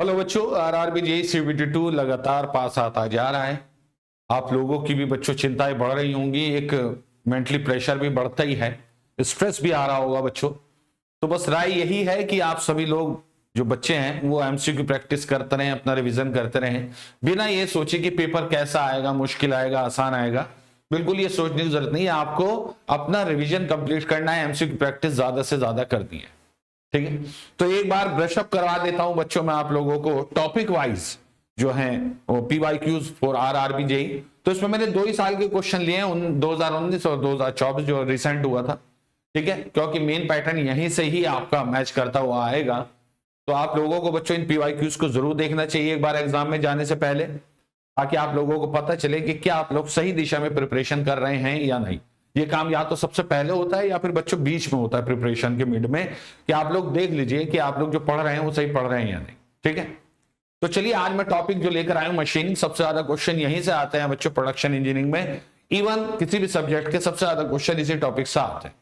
Hello बच्चों, RRB JEE CBT2 लगातार पास आता जा रहा है। आप लोगों की भी बच्चों चिंताएं बढ़ रही होंगी, एक मेंटली प्रेशर भी बढ़ता ही है, स्ट्रेस भी आ रहा होगा बच्चों। तो बस राय यही है कि आप सभी लोग जो बच्चे हैं वो एमसीक्यू प्रैक्टिस करते रहें, अपना रिवीजन करते रहें, बिना ये सोचे कि पेपर कैसा आएगा, मुश्किल आएगा, आसान आएगा। बिल्कुल ये सोचने की जरूरत नहीं है, आपको अपना रिवीजन कंप्लीट करना है, एमसीक्यू प्रैक्टिस ज्यादा से ज्यादा करनी है। ठीक है, तो एक बार ब्रशअप करवा देता हूं बच्चों मैं आप लोगों को टॉपिक वाइज जो है PYQs फॉर आरआरबी जेईई। तो इसमें मैंने 2 ही साल के क्वेश्चन लिए हैं, 2019 और 2024 जो रिसेंट हुआ था। ठीक है, क्योंकि मेन पैटर्न यहीं से ही आपका मैच करता हुआ आएगा। तो आप लोगों को बच्चों इन PYQs को जरूर देखना चाहिए एक बार एग्जाम में जाने से पहले, ताकि आप लोगों को पता चले कि क्या आप लोग सही दिशा में प्रिपरेशन कर रहे हैं या नहीं। ये काम या तो सबसे पहले होता है या फिर बच्चों बीच में होता है, प्रिपरेशन के मिड में, कि आप लोग देख लीजिए कि आप लोग जो पढ़ रहे हैं वो सही पढ़ रहे हैं या नहीं। ठीक है, तो चलिए आज मैं टॉपिक जो लेकर आया हूं मशीनिंग। सबसे ज्यादा क्वेश्चन यहीं से आते हैं बच्चों प्रोडक्शन इंजीनियरिंग में, इवन किसी भी सब्जेक्ट के सबसे ज्यादा क्वेश्चन इसी टॉपिक से आते हैं।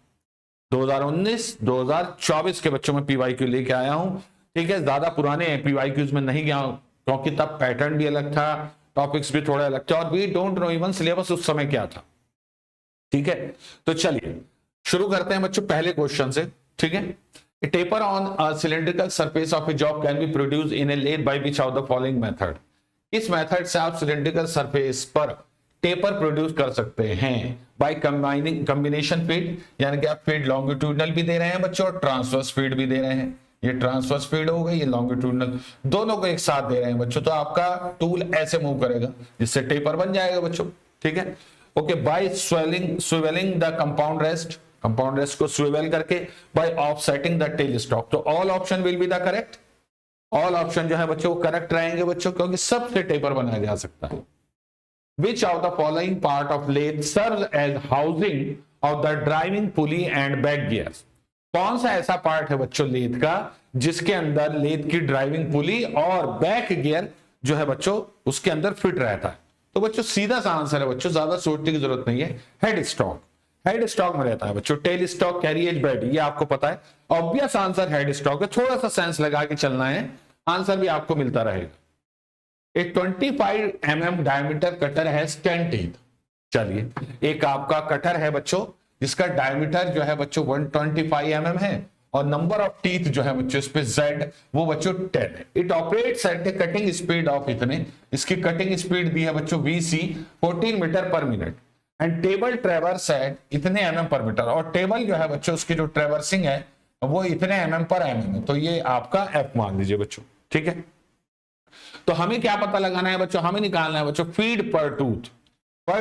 2019 2024 के बच्चों में PYQ लेके आया हूं। ठीक है, ज्यादा पुराने PYQs में नहीं गया क्योंकि तब पैटर्न भी अलग था, टॉपिक्स भी थोड़े अलग थे, और we don't know even syllabus उस समय क्या था। ठीक है, तो चलिए शुरू करते हैं बच्चों पहले क्वेश्चन से। ठीक है, A taper on a cylindrical surface of a job can be produced in a lathe by which of the following method? इस मेथड से आप सिलेंड्रिकल सरफेस पर टेपर प्रोड्यूस कर सकते हैं बाय कंबाइनिंग कॉम्बिनेशन फीड, यानी कि आप फीड लॉन्गिट्यूडनल भी दे रहे हैं बच्चों और ट्रांसवर्स फीड भी दे रहे हैं। ये ट्रांसवर्स फीड हो गई, ये लॉन्गिट्यूडनल, दोनों को एक साथ दे रहे हैं बच्चों। तो आपका टूल ऐसे मूव करेगा जिससे टेपर बन जाएगा बच्चों। ठीक है, okay, by swivelling the compound rest, compound rest को स्विवेल करके, by offsetting the tail stock. तो all option will be the correct, all option जो है बच्चों वो करेक्ट रहेंगे बच्चों, क्योंकि सबसे टेपर बनाया जा सकता है। Which of the following part of lathe serves as housing of the driving pulley and back gears? कौन सा ऐसा पार्ट है बच्चों लेथ का जिसके अंदर लेथ की ड्राइविंग पुली और बैक गियर जो है बच्चों उसके अंदर फिट रहता है? तो बच्चों सीधा सा आंसर है बच्चों, ज्यादा सोचने की जरूरत नहीं है, हेड स्टॉक। हेड स्टॉक में रहता है बच्चों, टेल स्टॉक, कैरिएज बेड, ये आपको पता है। ऑब्वियस आंसर हेड स्टॉक है, थोड़ा सा सेंस लगा के चलना है, आंसर भी आपको मिलता रहेगा। A 25 mm diameter cutter has 10 teeth. चलिए, एक आपका कटर है बच्चों जिसका डायमीटर जो है बच्चों 125 mm है और नंबर ऑफ टीथ जो है बच्चों इस पे Z वो बच्चों 10 है। It operates at a cutting speed of इतने, इसकी कटिंग स्पीड दी है बच्चों VC 14 metre per minute and table traverse at इतने mm पर मीटर, और टेबल जो है बच्चों उसकी जो ट्रेवर्सिंग है वो इतने mm पर mm है। तो ये आपका F मान लीजिए बच्चों। ठीक है, तो हमें क्या पता लगाना है बच्चों, हमें निकालना है बच्चों फीड पर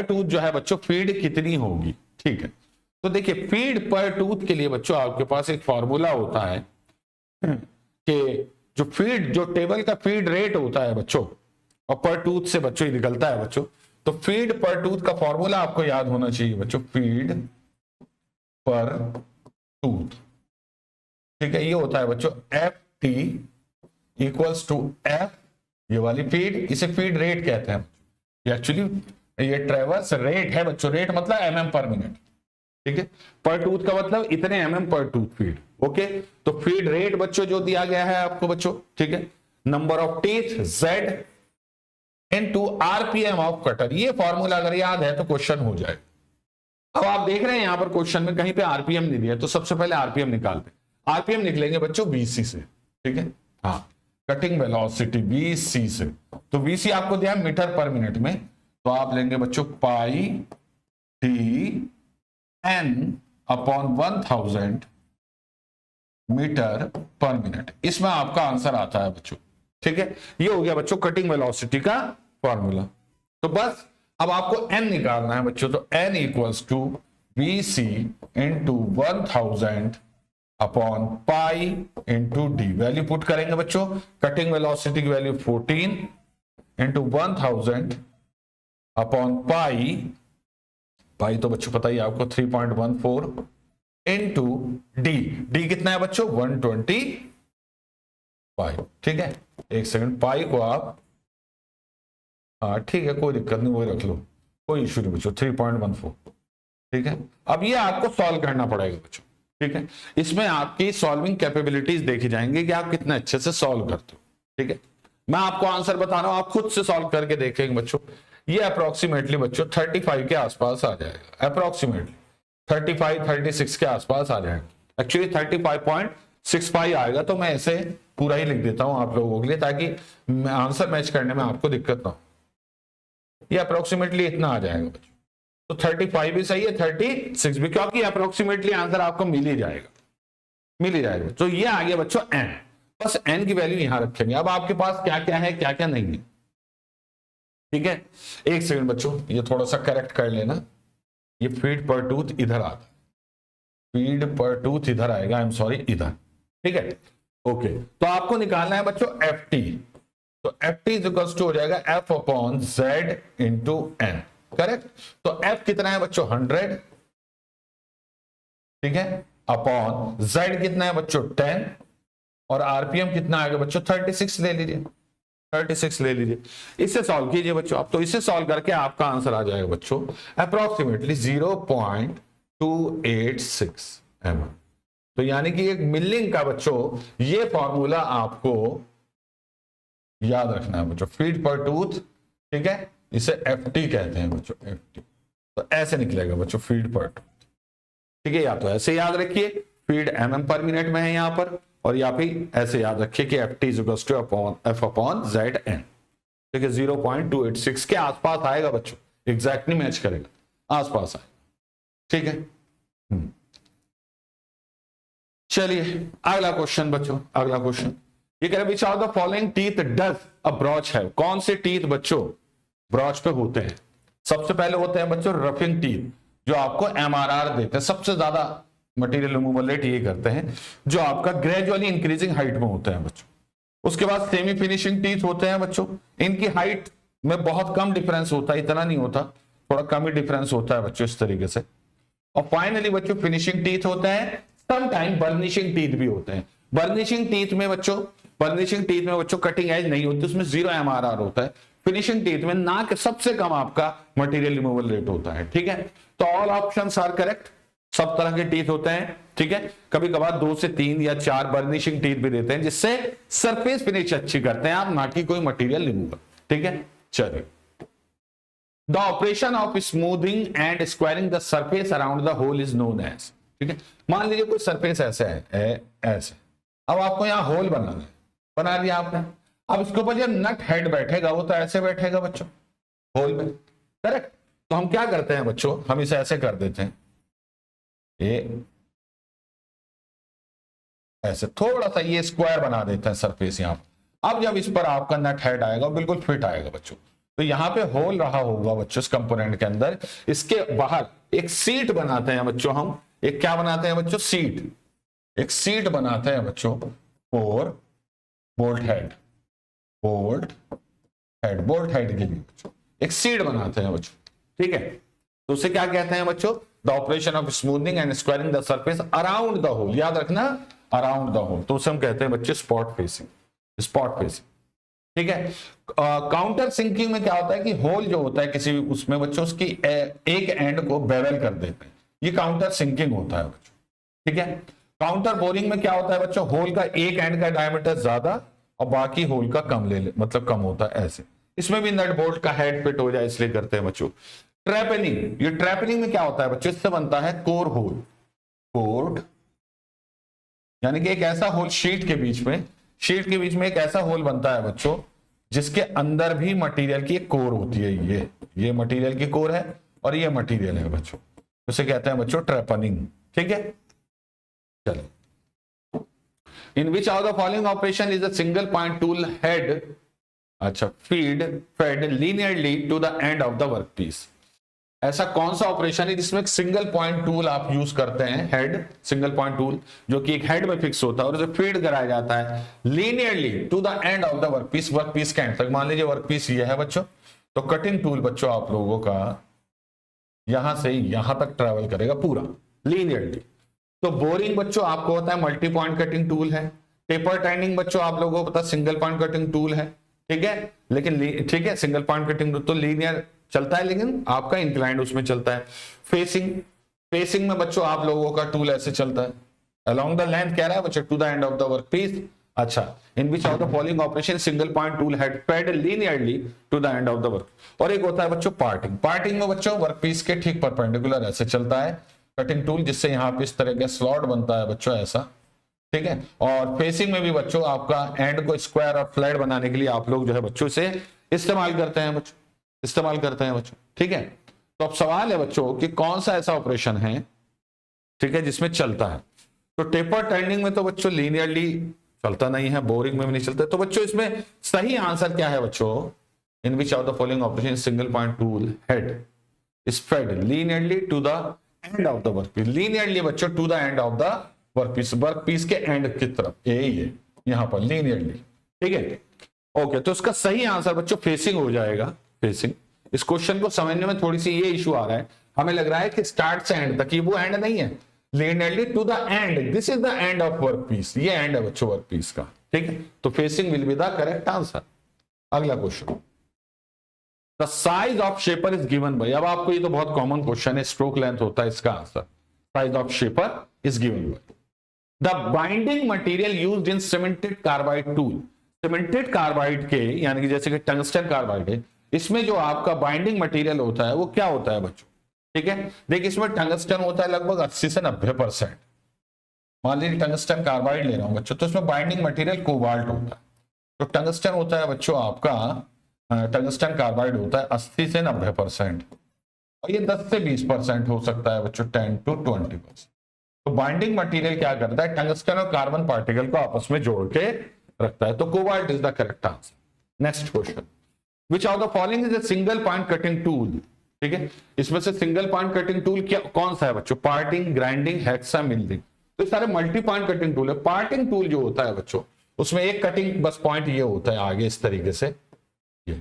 टूथ जो है बच्चों फीड कितनी होगी। ठीक है, तो देखिए फीड पर टूथ के लिए बच्चों आपके पास एक फॉर्मूला होता है कि जो टेबल का फीड रेट होता है बच्चों और पर टूथ से बच्चों ही निकलता है बच्चों। तो फीड पर टूथ का फॉर्मूला आपको याद होना चाहिए बच्चों, फीड पर टूथ। ठीक है, ये होता है बच्चों FT इक्वल्स टू F, ये वाली फीड, इसे फीड रेट कहते हैं। एक्चुअली ये ट्रेवर्स रेट है बच्चों, रेट मतलब mm पर मिनट। ठीक है, पर टूथ का मतलब इतने mm पर टूथ फीड। ओके, तो फीड रेट बच्चों जो दिया गया है आपको बच्चों, ठीक है, number of teeth Z into RPM off cutter, ये फॉर्मूला अगर याद है तो क्वेश्चन हो जाए। अब आप देख रहे हैं यहां पर क्वेश्चन में कहीं पे RPM नहीं दिया, तो सबसे पहले RPM निकालते हैं। RPM निकलेंगे बच्चों VC से। ठीक है, हाँ, कटिंग वेलोसिटी VC से, तो VC आपको दिया मीटर पर मिनट में, तो आप लेंगे बच्चों pi T N upon 1000 metre per minute, इसमें आपका आंसर आता है बच्चों। ठीक है, ये हो गया बच्चों कटिंग वेलोसिटी का फॉर्मूला। तो बस अब आपको N निकालना है बच्चों, तो N equals to VC into 1000 upon pi into D, value put करेंगे बच्चों, कटिंग वेलोसिटी की वैल्यू 14 इंटू 1000 अपॉन पाई तो बच्चों पता ही आपको 3.14 इंटू डी कितना है बच्चों 125। ठीक है, एक सेकंड, पाई को आप, हाँ ठीक है कोई दिक्कत नहीं, वही रख लो, कोई इश्यू नहीं बच्चों, 3.14। ठीक है, अब ये आपको सॉल्व करना पड़ेगा बच्चों। ठीक है, इसमें आपकी सॉल्विंग कैपेबिलिटीज देखी जाएंगी कि आप कितने अच्छे से सॉल्व करते हो। ठीक है, मैं आपको आंसर बता रहा हूं, आप खुद से सॉल्व करके देखेंगे बच्चों। ये अप्रोक्सीमेटली बच्चों 35 के आसपास आ जाएगा, अप्रोक्सीमेटली 35 36 के आसपास आ जाएगा। एक्चुअली 35.65 आएगा, तो मैं इसे पूरा ही लिख देता हूं आप लोगों के लिए, ताकि आंसर मैच करने में आपको दिक्कत ना हो। ये अप्रोक्सीमेटली इतना आ जाएगा बच्चों। तो 35 भी सही है, 36 भी, क्योंकि अप्रोक्सीमेटली आंसर आपको मिल ही जाएगा, मिल ही जाएगा। तो ये आ गया बच्चों n, बस n की वैल्यू यहां रखेंगे। अब आपके पास क्या क्या है, क्या क्या नहीं है, ठीक है। एक सेकंड बच्चों, ये थोड़ा सा करेक्ट कर लेना। ये फीड पर टूथ इधर आता है, फीड पर टूथ इधर आएगा, आई एम सॉरी इधर, ठीक है। ओके, तो आपको निकालना है बच्चों एफ टी। तो एफ टी इक्वल्स टू हो जाएगा F upon Z into N, correct. तो एफ कितना है बच्चों 100, ठीक है, अपॉन जेड कितना है बच्चों 10, और आरपीएम कितना आएगा बच्चों 36 ले लीजिए, 36 ले लीजिए। इससे सॉल्व कीजिए बच्चों आप, तो इससे सॉल्व करके आपका आंसर आ जाएगा बच्चों अप्रोक्सीमेटली 0.286 mm। तो यानी कि एक मिलिंग का बच्चों ये फॉर्मूला आपको याद रखना है बच्चों, फीड पर टूथ, ठीक है, इसे एफटी कहते हैं बच्चों, एफटी। तो ऐसे निकलेगा बच्चों फीड पर टूथ, ठीक है। या तो ऐसे याद रखिए फीड mm पर मिनट में है यहां पर, और या फिर ऐसे याद रखिए कि F T is to F upon Z N, ठीक है। 0.286 के आसपास आएगा बच्चों, एग्जैक्टली मैच करेगा, आसपास आएगा, ठीक है। चलिए अगला क्वेश्चन बच्चों, अगला क्वेश्चन ये कह रहे विच of the following teeth does a brooch है। कौन से टीथ बच्चों ब्रॉच पे होते हैं? सबसे पहले होते हैं बच्चों रफिंग टीथ, जो आपको एमआरआर देते हैं, सबसे ज्यादा मटेरियल रिमूवल रेट ये करते हैं, जो आपका ग्रेजुअली इंक्रीजिंग हाइट में होते हैं बच्चों। उसके बाद सेमी फिनिशिंग टीथ होते हैं बच्चों, इनकी हाइट में बहुत कम डिफरेंस होता है, इतना नहीं होता, थोड़ा कम ही डिफरेंस होता है बच्चों, इस तरीके से। और फाइनली बच्चों फिनिशिंग टीथ होते हैं, समटाइम बर्निशिंग टीथ भी होते हैं। बर्निशिंग टीथ में बच्चों कटिंग एज नहीं होती, उसमें 0 एमआरआर होता है। फिनिशिंग टीथ में ना के सबसे कम आपका मटेरियल रिमूवल रेट होता है, ठीक है। तो ऑल ऑप्शंस आर करेक्ट, सब तरह के टीथ होते हैं, ठीक है। कभी कभार 2 से 3 या 4 बर्निशिंग टीथ भी देते हैं, जिससे सरफेस फिनिश अच्छी करते हैं आप, ना कि कोई मटेरियल रिमूवल, ठीक है। चलिए, the operation of smoothing and squaring the surface around the hole is known as, ठीक है। मान लीजिए कोई सरफेस ऐसे है, ऐसे, अब आपको यहां होल बनाना है, बना दिया आपने। अब इसके ऊपर जब नट हेड बैठेगा वो तो ऐसे बैठेगा बच्चों, होल में, करेक्ट। तो हम क्या करते हैं बच्चों, हम इसे ऐसे कर देते हैं, ये ऐसे थोड़ा सा ये स्क्वायर बना देते हैं सरफेस यहां। अब जब इस पर आपका नट हेड आएगा बिल्कुल फिट आएगा बच्चों, तो यहां पे होल रहा होगा बच्चों इस कंपोनेंट के अंदर। इसके बाहर एक सीट बनाते हैं बच्चों, हम एक क्या बनाते हैं बच्चों, सीट, एक सीट बनाते हैं बच्चों और बोल्ट हेड के लिए बच्चों एक सीट बनाते हैं बच्चों, ठीक है। तो उसे क्या कहते हैं बच्चों, the operation of smoothening and squaring the surface around the hole, याद रखना अराउंड द होल। तो उसे हम कहते हैं बच्चे स्पॉट फेसिंग, ठीक है। काउंटर सिंकिंग में क्या होता है कि होल जो होता है किसी उसमें बच्चों, उसकी एक एंड को बेवल कर देते हैं, ये काउंटर सिंकिंग होता है बच्चों, ठीक है। काउंटर बोरिंग में क्या होता है बच्चों, होल का एक एंड का डायमीटर ज्यादा और बाकी होल का कम मतलब कम होता है, ऐसे। इसमें भी नट बोल्ट का हेड फिट हो जाए इसलिए करते हैं बच्चों। ट्रैपनिंग, ये ट्रैपनिंग में क्या होता है बच्चों, इससे बनता है कोर होल, कोर यानी कि एक ऐसा होल शीट के बीच में एक ऐसा होल बनता है बच्चों जिसके अंदर भी मटेरियल की एक कोर होती है, ये मटेरियल की कोर है और ये मटेरियल है बच्चों, उसे कहते हैं बच्चों ट्रैपनिंग, ठीक है। चलो, in which of the following operation is a single point tool head, अच्छा, fed linearly to the end of the workpiece. ऐसा कौन सा ऑपरेशन है जिसमें एक सिंगल पॉइंट टूल आप यूज करते हैं, हेड, सिंगल पॉइंट टूल जो कि एक हेड में फिक्स होता है और उसे फीड कराया जाता है linearly to the end of the workpiece के एंड तक। मान लीजिए वर्कपीस ये है बच्चों, तो कटिंग टूल बच्चों आप लोगों का यहां से यहां तक ट्रेवल करेगा पूरा लीनियरली। तो बोरिंग बच्चों आपको होता है मल्टी पॉइंट कटिंग टूल है। टेपर टाइनिंग बच्चों आप लोगों को पता सिंगल पॉइंट कटिंग टूल है, ठीक है। लेकिन ठीक है, सिंगल पॉइंट कटिंग तो लीनियर चलता है, लेकिन आपका इंक्लाइंड उसमें चलता है। फेसिंग में बच्चों आप लोगों का टूल ऐसे चलता है, अलोंग द लेंथ कह रहा है बच्चों to the end of the workpiece, अच्छा, in which of the following operation single point tool head fed linearly to the end of the work. और एक होता है बच्चों पार्टिंग। पार्टिंग में बच्चों वर्कपीस के ठीक परपेंडिकुलर ऐसे चलता है कटिंग टूल, जिससे यहाँ पे इस तरह का स्लॉट बनता है बच्चों ऐसा, ठीक है। और फेसिंग में भी बच्चों आपका एंड को स्क्वायर और फ्लैट बनाने के लिए आप लोग जो है बच्चों से इस्तेमाल करते हैं बच्चों, ठीक है। तो अब सवाल है बच्चों कि कौन सा ऐसा ऑपरेशन है, ठीक है, जिसमें चलता है। तो टेपर टर्निंग में तो बच्चों लीनियरली चलता नहीं है, बोरिंग में भी नहीं चलता। तो बच्चों इसमें सही आंसर क्या है बच्चों, in which of the following operation single point tool head is fed linearly to the end of the workpiece. Linearly बच्चों to the end of the workpiece के एंड की तरफ, यही है यहां पर लीनियरली, ठीक है। ओके, तो इसका सही आंसर बच्चों फेसिंग हो जाएगा, फेसिंग। इस क्वेश्चन को समझने में थोड़ी सी ये इशू आ रहा है, हमें लग रहा है कि स्टार्ट से एंड तक, ये वो एंड नहीं है, linearly to the end, this is the end of workpiece, ये एंड है बच्चों वर्कपीस का, ठीक है। तो facing will be the correct answer. अगला question, the size of shaper is given by. अब आपको ये तो बहुत कॉमन क्वेश्चन है, स्ट्रोक लेंथ होता है इसका answer, size of shaper is given by the binding material used in cemented carbide tool. Cemented carbide के, यानी कि जैसे कि टंगस्टन कार्बाइड है, इसमें जो आपका बाइंडिंग मटेरियल होता है वो क्या होता है बच्चों, ठीक है। देखिए इसमें टंगस्टन होता है लगभग 80 से 90%। मान लीजिए टंगस्टन कार्बाइड ले रहा हूं बच्चों, तो इसमें बाइंडिंग मटेरियल कोबाल्ट होता है। तो टंगस्टन होता है बच्चों आपका, टंगस्टन कार्बाइड होता है 80 से 90%, और ये 10 से 20% हो सकता है बच्चों, 10 to 20%। तो बाइंडिंग मटेरियल क्या करता है, टंगस्टन और कार्बन पार्टिकल को आपस में जोड़ के रखता है। तो cobalt is the correct answer. Next question, which of the following is a single point cutting tool, ठीक है। इसमें से सिंगल पॉइंट कटिंग टूल क्या कौन सा है बच्चों, पार्टिंग, ग्राइंडिंग, हेक्सा, मिलिंग। तो सारे मल्टी पॉइंट कटिंग टूल है। पार्टिंग टूल जो होता है बच्चों, उसमें एक कटिंग बस पॉइंट ये होता है आगे इस तरीके से, ये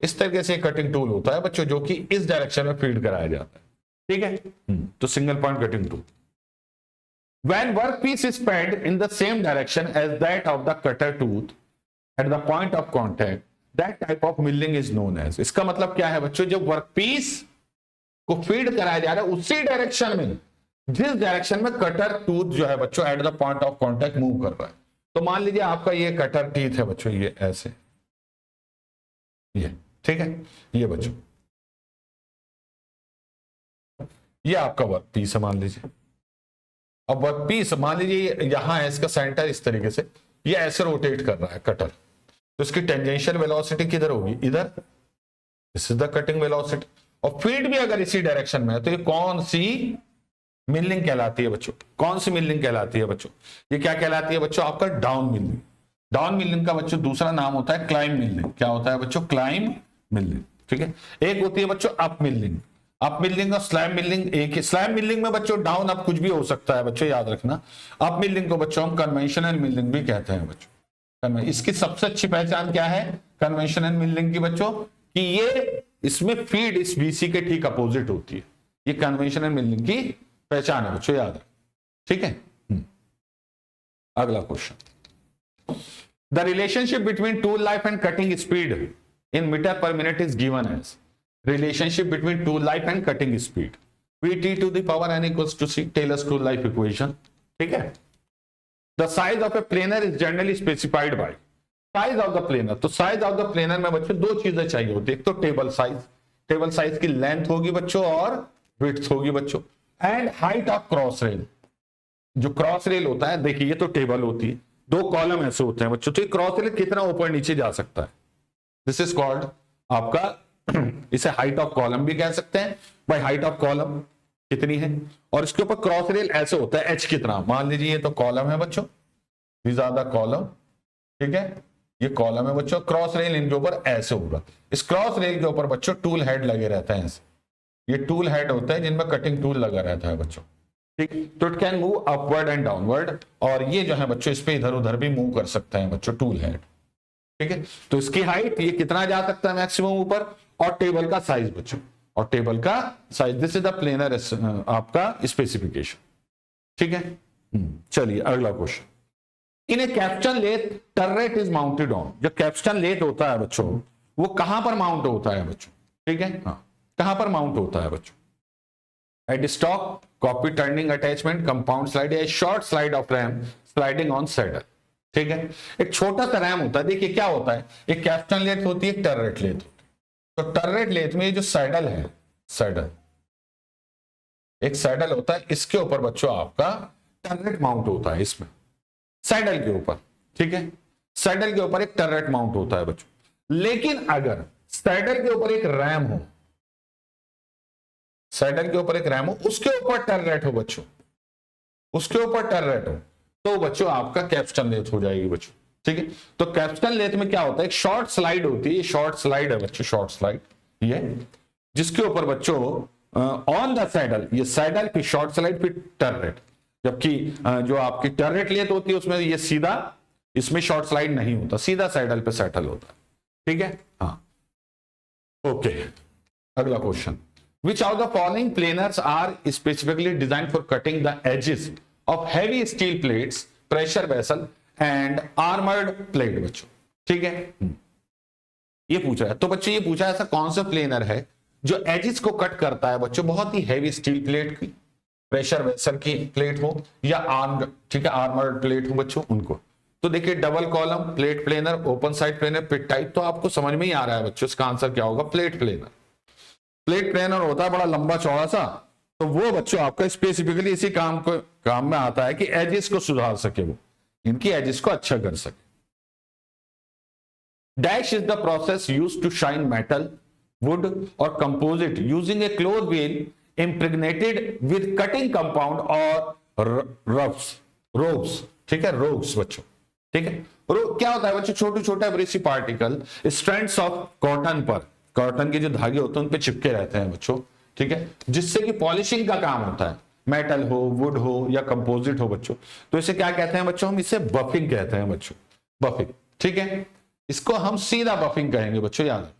इस तरीके से कटिंग टूल होता है बच्चों, जो कि इस डायरेक्शन में फीड कराया जाता है, ठीक है। तो single point cutting tool. When workpiece is fed in the same direction as that of the cutter tooth at the point of contact, that type of milling is known as। इसका मतलब क्या है बच्चों, जब वर्कपीस को feed कराया जा रहा है उसी डायरेक्शन में, जिस डायरेक्शन में कटर टूथ जो है बच्चों at the point of contact move कर रहा है। तो मान लीजिए आपका ये कटर टीथ है बच्चों, ये ऐसे, ये ठीक है, ये बच्चों ये आपका वर्कपीस है मान लीजिए। अब वर्कपीस मान लीजिए यहां है, इसका सेंटर इस तरीके से, ये ऐसे रोटेट कर रहा है कटर, तो इसकी टेंजेंशियल वेलोसिटी किधर होगी, इधर, this is the cutting velocity. और फीड भी अगर इसी डायरेक्शन में है, तो ये कौन सी मिलिंग कहलाती है बच्चों, कौन सी मिलिंग कहलाती है बच्चों, ये क्या कहलाती है बच्चों, आपका डाउन मिलिंग। डाउन मिलिंग का बच्चों दूसरा नाम होता है क्लाइम मिलिंग। क्या होता है बच्चों, क्लाइम मिलिंग, ठीक है। एक होती है बच्चों अप मिलिंग, अप मिलिंग और स्लैम मिलिंग एक ही। स्लैम मिलिंग में बच्चों डाउन अप कुछ भी हो सकता है बच्चों, याद रखना। अप मिलिंग को बच्चों हम कन्वेंशनल मिलिंग भी कहते हैं बच्चों। इसकी सबसे अच्छी पहचान क्या है कन्वेंशनल मिलिंग की बच्चों, कि ये इसमें फीड इस बीसी के ठीक अपोजिट होती है। ये कन्वेंशनल मिलिंग की पहचान है बच्चों, याद रख, ठीक है। अगला question, the relationship between tool life and cutting speed in metre per minute is given as. Relationship between tool life and cutting speed, Vt to the power n equals to C, Taylor's tool life equation, ठीक है। The size of a planer is generally specified by size of the planer। तो size of the planer में बच्चों दो चीजें चाहिए होती है, एक तो टेबल साइज, टेबल साइज की लेंथ होगी बच्चों और विड्थ होगी बच्चों, and height of cross rail. जो क्रॉस रेल होता है, देखिए ये तो टेबल होती है, दो कॉलम ऐसे होते हैं बच्चों, तो ये क्रॉस रेल कितना ऊपर नीचे जा सकता है, दिस इज कॉल्ड आपका इसे हाइट ऑफ कॉलम भी कह सकते हैं भाई, हाइट ऑफ कॉलम कितनी है। और इसके ऊपर क्रॉस रेल ऐसे होता है एच कितना, मान लीजिए ये तो कॉलम है बच्चों, दीज आर द कॉलम, ठीक है, ये कॉलम है बच्चों, क्रॉस रेल इनके ऊपर ऐसे होगा। इस क्रॉस रेल के ऊपर बच्चों टूल हेड लगे रहते हैं ऐसे, ये टूल हेड होता है जिनमें कटिंग टूल लगा रहता है बच्चों, ठीक। तो it can move upward and downward, और ये जो है बच्चों इस पे इधर उधर भी मूव कर सकते हैं बच्चों टूल हेड, ठीक है। तो इसकी हाइट ये कितना जा सकता है मैक्सिमम ऊपर, और टेबल का साइज बच्चों, और टेबल का size, this is the planer आपका स्पेसिफिकेशन, ठीक है। चलिए अगला question, in a capstan lathe turret is mounted on. जो कैप्स्टन लेथ होता है बच्चों वो कहां पर माउंट होता है बच्चों, ठीक है, हाँ, कहां पर माउंट होता है बच्चों, head stock, copy turning attachment, compound slide या short slide of ram sliding on saddle. ठीक है, एक छोटा सा रैम होता है। देखिए क्या होता है, एक कैप्स्टन लेथ होती है, एक टर्रेट लेथ होती है। तो टर्रेट लेथ में ये जो सैडल है, सैडल एक सैडल होता है, इसके ऊपर बच्चों आपका टर्रेट माउंट होता है, इसमें सैडल के ऊपर। ठीक है, सैडल के ऊपर एक टर्रेट माउंट होता है बच्चों। लेकिन अगर सैडल के ऊपर एक रैम हो, सैडल के ऊपर एक रैम हो, उसके ऊपर टर्रेट हो बच्चों, उसके ऊपर टर्रेट हो, तो बच्चों आपका कैप्स्टन लेथ हो जाएगी बच्चों। ठीक है, तो कैप्स्टन लेथ में क्या होता है, एक शॉर्ट स्लाइड होती है, ये शॉर्ट स्लाइड है बच्चों, शॉर्ट स्लाइड ये, जिसके ऊपर बच्चों ऑन द सैडल, ये सैडल फिर शॉर्ट स्लाइड फिर टर्रेट। जबकि जो आपकी टर्रेट लेथ होती है उसमें ये सीधा, इसमें शॉर्ट स्लाइड नहीं होता, सीधा सैडल पे सेटल होता है। ठीक है, हाँ ओके। अगला question, which of the following planers are specifically designed for cutting the edges of heavy steel plates, pressure vessel and armored plate बच्चों। ठीक है, ये पूछा है, तो बच्चों ये पूछा है ऐसा कौन सा प्लेनर है जो एजिस को कट करता है बच्चों, बहुत ही हैवी स्टील प्लेट की, प्रेशर वेसल की प्लेट हो या आर्म्ड, ठीक है, आर्मर्ड प्लेट हो बच्चों, उनको। तो देखिए double column plate planer, open side planer, pit type, तो आपको समझ में ही आ रहा है बच्चों इसका आंसर क्या होगा, प्लेट प्लेनर। प्लेट प्लेनर होता है बड़ा लंबा चौड़ा सा, तो वो बच्चों आपका स्पेसिफिकली इसी काम में आता है कि एजिस को सुधार सके, वो इनकी एजिस को अच्छा कर सके। Dash is the process used to shine metal, wood और composite using a close wheel impregnated with cutting compound और रोब्स। ठीक है, रोब्स बच्चों। ठीक है, क्या होता है बच्चों, छोटे छोटे abrasive particle strands of cotton पर, कॉटन के जो धागे होते हैं उन पे चिपके रहते हैं बच्चों। ठीक है, जिससे कि पॉलिशिंग का काम होता है, मेटल हो, वुड हो या कंपोजिट हो बच्चों। तो इसे क्या कहते हैं बच्चों, हम इसे बफिंग कहते हैं बच्चों, बफिंग। ठीक है, इसको हम सीधा बफिंग कहेंगे बच्चों, याद।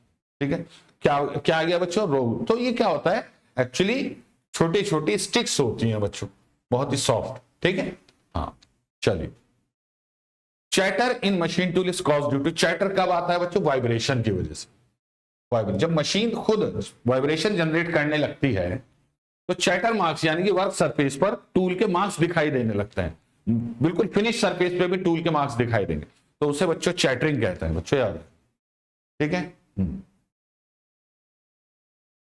ठीक है, क्या क्या आ गया बच्चों, रोग। तो ये क्या होता है, एक्चुअली छोटी छोटी स्टिक्स होती हैं बच्चों, बहुत ही सॉफ्ट। ठीक है, हाँ चलिए। Chatter in machine tool is caused due to, chatter कब आता है बच्चों, वाइब्रेशन की वजह से। जब मशीन खुद वाइब्रेशन जनरेट करने लगती है तो चैटर मार्क्स यानी कि वर्क सरफेस पर टूल के मार्क्स दिखाई देने लगते हैं, बिल्कुल फिनिश सरफेस पे भी टूल के मार्क्स दिखाई देंगे, तो उसे बच्चों चैटरिंग कहते हैं बच्चों, याद। ठीक है,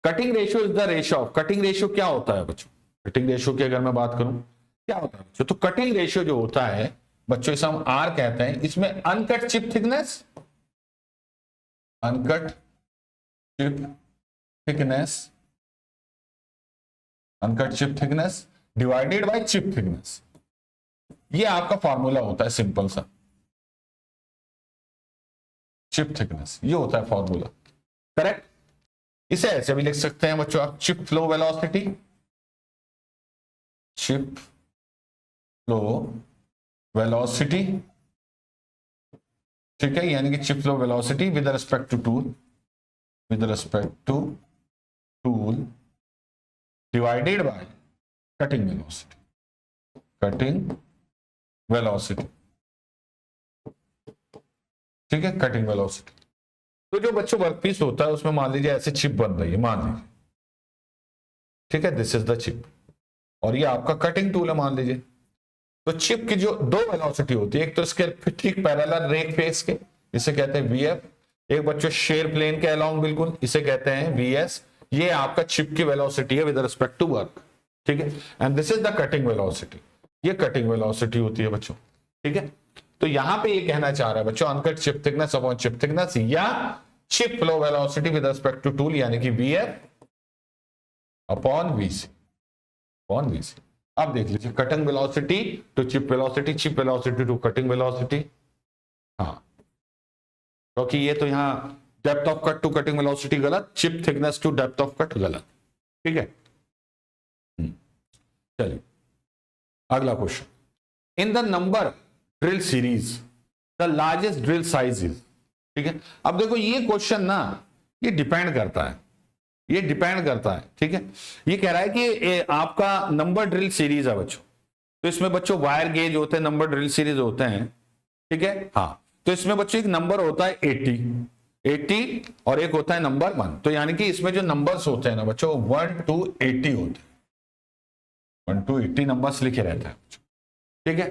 cutting ratio is the ratio of, cutting ratio क्या होता है बच्चों, कटिंग रेशियो की अगर मैं बात करूं क्या होता है बच्चों, तो कटिंग रेशियो जो होता है बच्चों, इसे हम आर कहते हैं। इसमें uncut chip thickness, uncut chip thickness, uncut chip thickness divided by chip thickness, ये आपका फॉर्मूला होता है, सिंपल सा। चिप थिकनेस ये होता है फॉर्मूला, करेक्ट। इसे ऐसे भी लिख सकते हैं बच्चों आप, chip flow velocity, chip flow velocity. ठीक है, यानी कि chip flow velocity with respect to tool, with respect to tool divided by cutting velocity, cutting velocity। ठीक है, कटिंग वेलोसिटी। तो जो बच्चों वर्कपीस होता है उसमें मान लीजिए ऐसे चिप बन रही है, मान लीजिए। ठीक है, दिस इज द चिप, और ये आपका कटिंग टूल है मान लीजिए। तो चिप की जो दो वेलोसिटी होती है, एक तो इसके ठीक पैरेलल रेक फेस के, इसे कहते हैं वीएफ, एक बच्चों शेयर प्लेन के अलोंग बिल्कुल, इसे कहते हैं वीएस। ये आपका चिप की वेलोसिटी है विद रिस्पेक्ट टू वर्क। ठीक है, and this is the cutting velocity, ये कटिंग वेलोसिटी होती है बच्चों। ठीक है, तो यहां पे ये कहना चाह रहा है बच्चों, uncut chip thickness upon chip thickness या chip flow velocity with respect to tool, यानी कि VF upon VC, upon VC. अब देख लीजिए, cutting velocity to chip velocity, chip velocity to cutting velocity. हाँ, क्योंकि ये तो यहां depth of cut to cutting velocity गलत, chip thickness to depth of cut गलत। ठीक है, चलिए अगला question, in the number drill series the largest drill size is. ठीक है, अब देखो ये क्वेश्चन ना, ये डिपेंड करता है, ये डिपेंड करता है। ठीक है, ये कह रहा है कि आपका नंबर ड्रिल सीरीज है बच्चों, तो इसमें बच्चों वायर गेज होते हैं, नंबर ड्रिल सीरीज होते हैं। ठीक है, हाँ, तो इसमें बच्चों एक नंबर होता है 80 और एक होता है नंबर 1। तो यानी कि इसमें जो नंबर्स होते हैं ना बच्चों 1 to 80 होते हैं। 1 to 80 नंबर्स लिखे रहते हैं बच्चों, ठीक है।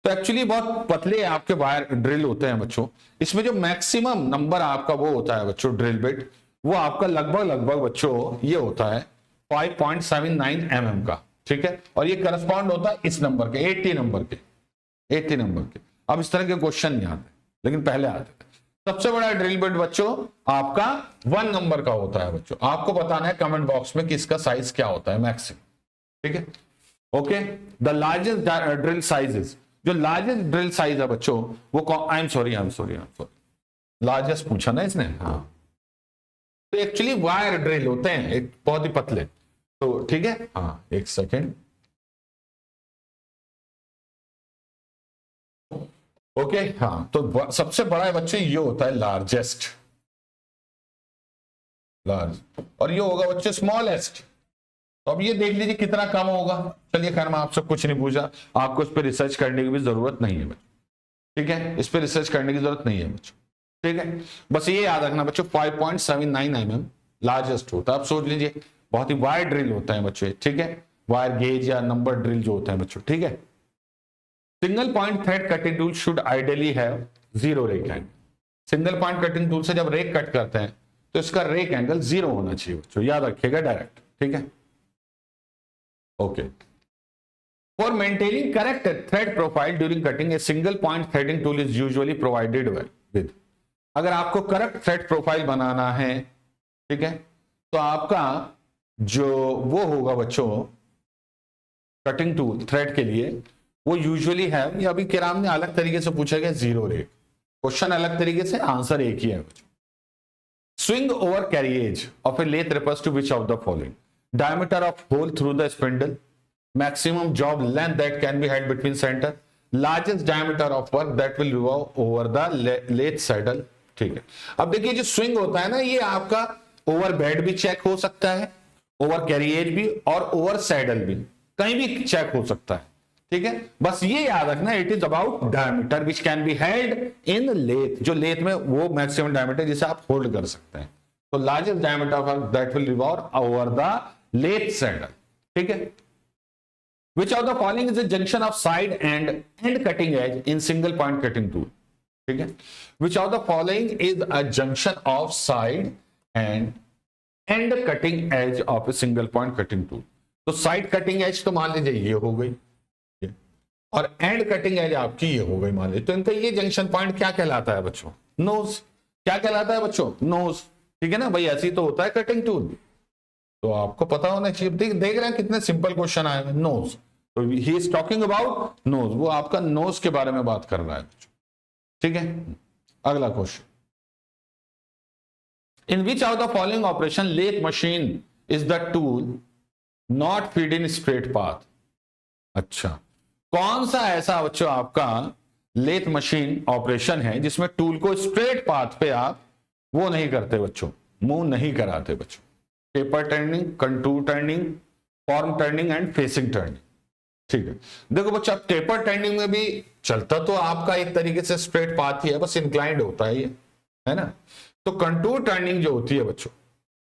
तो एक्चुअली बहुत पतले आपके वायर ड्रिल होते हैं बच्चों। इसमें जो मैक्सिमम नंबर आपका वो होता है बच्चों ड्रिल बिट, वो आपका लगभग बच्चों ये होता है 5.79 mm का, ठीक है। और ये करस्पॉन्ड होता है इस नंबर के 80 नंबर के। अब इस तरह के क्वेश्चन नहीं आते, लेकिन पहले आते थे। सबसे बड़ा ड्रिल बिट बच्चों आपका 1 नंबर का होता है बच्चों। आपको बताना है कमेंट बॉक्स में कि इसका साइज क्या होता है मैक्सिमम, ठीक है। Okay, the largest drill sizes, जो लार्जेस्ट ड्रिल साइज है बच्चों वो आई एम सॉरी लार्जेस्ट पूछा ना इसने, हाँ। तो एक्चुअली वायर ड्रिल होते हैं एक बहुत ही पतले, तो ठीक है, हाँ एक सेकेंड। ओके, हाँ तो सबसे बड़ा है बच्चों ये होता है लार्ज, और ये होगा बच्चों स्मॉलेस्ट। तो अब ये देख लीजिए कितना कम होगा। चलिए खैर मैं आपसे कुछ नहीं पूछा, आपको इस पर रिसर्च करने की भी जरूरत नहीं है बच्चों, ठीक है। इस पर रिसर्च करने की जरूरत नहीं है बच्चों, ठीक है। बस ये याद रखना बच्चों 5.79 mm लार्जेस्ट होता है। आप सोच लीजिए बहुत ही वायर ड्रिल होता है बच्चों, ठीक है। वायर गेज या नंबर ड्रिल जो होता है बच्चों, ठीक है। Single point thread cutting tool should ideally have 0 rake angle. Single point cutting tool से जब रेक कट करते हैं तो इसका रेक एंगल 0 होना चाहिए बच्चों, याद रखिएगा डायरेक्ट, ठीक है। Okay, for maintaining correct thread profile during cutting A single point threading tool is usually provided with. अगर आपको करेक्ट थ्रेड प्रोफाइल बनाना है, ठीक है, तो आपका जो वो होगा बच्चों कटिंग टूल थ्रेड के लिए वो यूजुअली है, ये अभी किराम ने अलग तरीके से पूछा गया 0 रेक, क्वेश्चन अलग तरीके से, आंसर एक ही है बच्चों। Swing over carriage of a lathe refers to which of the following? Diameter of hole through the spindle, maximum job length that can be had between center, largest diameter of work that will revolve over the lathe saddle, ठीक है। अब देखिए जो swing होता है ना, ये आपका ओवर बेड भी चेक हो सकता है, ओवर कैरिएज भी और ओवर सैडल भी, कहीं भी चेक हो सकता है, ठीक है। बस ये याद रखना it is about diameter which can be held in lathe, जो लेथ में वो मैक्सिमम डायमीटर जिसे आप होल्ड कर सकते हैं। तो largest diameter that will revolve over the lathe saddle, ठीक है। Which of the following is the junction of side and end cutting edge in single point cutting tool, ठीक है। Which of the following is a junction of side and end cutting edge of a single point cutting tool. तो side cutting edge तो मान लीजिए ये हो गई, और एंड कटिंग एज आपकी ये हो गई मान लीजिए, तो इनका ये जंक्शन पॉइंट क्या कहलाता है बच्चों? नोज। क्या कहलाता है बच्चों? नोज, ठीक है ना भाई, ऐसी तो होता है कटिंग टूल, तो आपको पता होना चाहिए। देख रहे हैं कितने सिंपल क्वेश्चन आए हैं। नोज, तो he is talking about nose, वो आपका नोज के बारे में बात कर रहा है बच्चों, ठीक है। अगला question, in which of the following operation lathe machine is the tool not feed in straight path? अच्छा, कौन सा ऐसा बच्चों आपका लेथ मशीन ऑपरेशन है जिसमें टूल को स्ट्रेट पाथ पे आप वो नहीं करते बच्चों, मूव नहीं कराते बच्चों? Taper turning, contour turning, form turning and facing turning, ठीक है। देखो बच्चों, टेपर टर्निंग में भी चलता तो आपका एक तरीके से स्ट्रेट पाथ ही है, बस इंक्लाइंड होता है ये, है ना। तो कंटूर टर्निंग जो होती है बच्चों,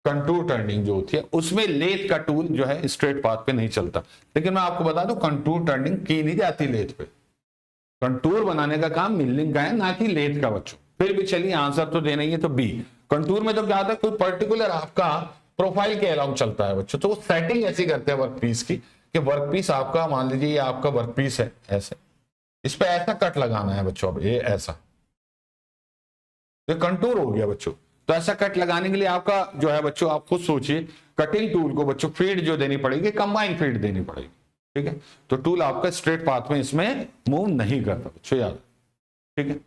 कंटूर टर्निंग जो होती है उसमें लेथ का टूल जो है स्ट्रेट पाथ पे नहीं चलता। लेकिन मैं आपको बता दूं कंटूर टर्निंग की नहीं जाती लेथ पे, कंटूर बनाने का काम मिलिंग का है, ना कि लेथ का बच्चों। फिर भी चलिए आंसर तो देना ही है, तो बी। कंटूर में तो क्या होता है, कोई पर्टिकुलर आपका प्रोफाइल के अलाउंग चलता है बच्चों, तो वो सेटिंग ऐसी करते हैं वर्क पीस की कि वर्क पीस आपका मान लीजिए ये आपका वर्क पीस है ऐसे, इस पे ऐसा कट लगाना है बच्चों, अब ये ऐसा, ये कंटूर हो गया बच्चों। तो ऐसा कट लगाने के लिए आपका जो है बच्चों, आप खुद सोचिए कटिंग टूल को बच्चों फीड जो देनी पड़ेगी, कंबाइन फीड देनी पड़ेगी, ठीक है। तो टूल आपका स्ट्रेट पाथ में इसमें मूव नहीं करता बच्चों, याद, ठीक है।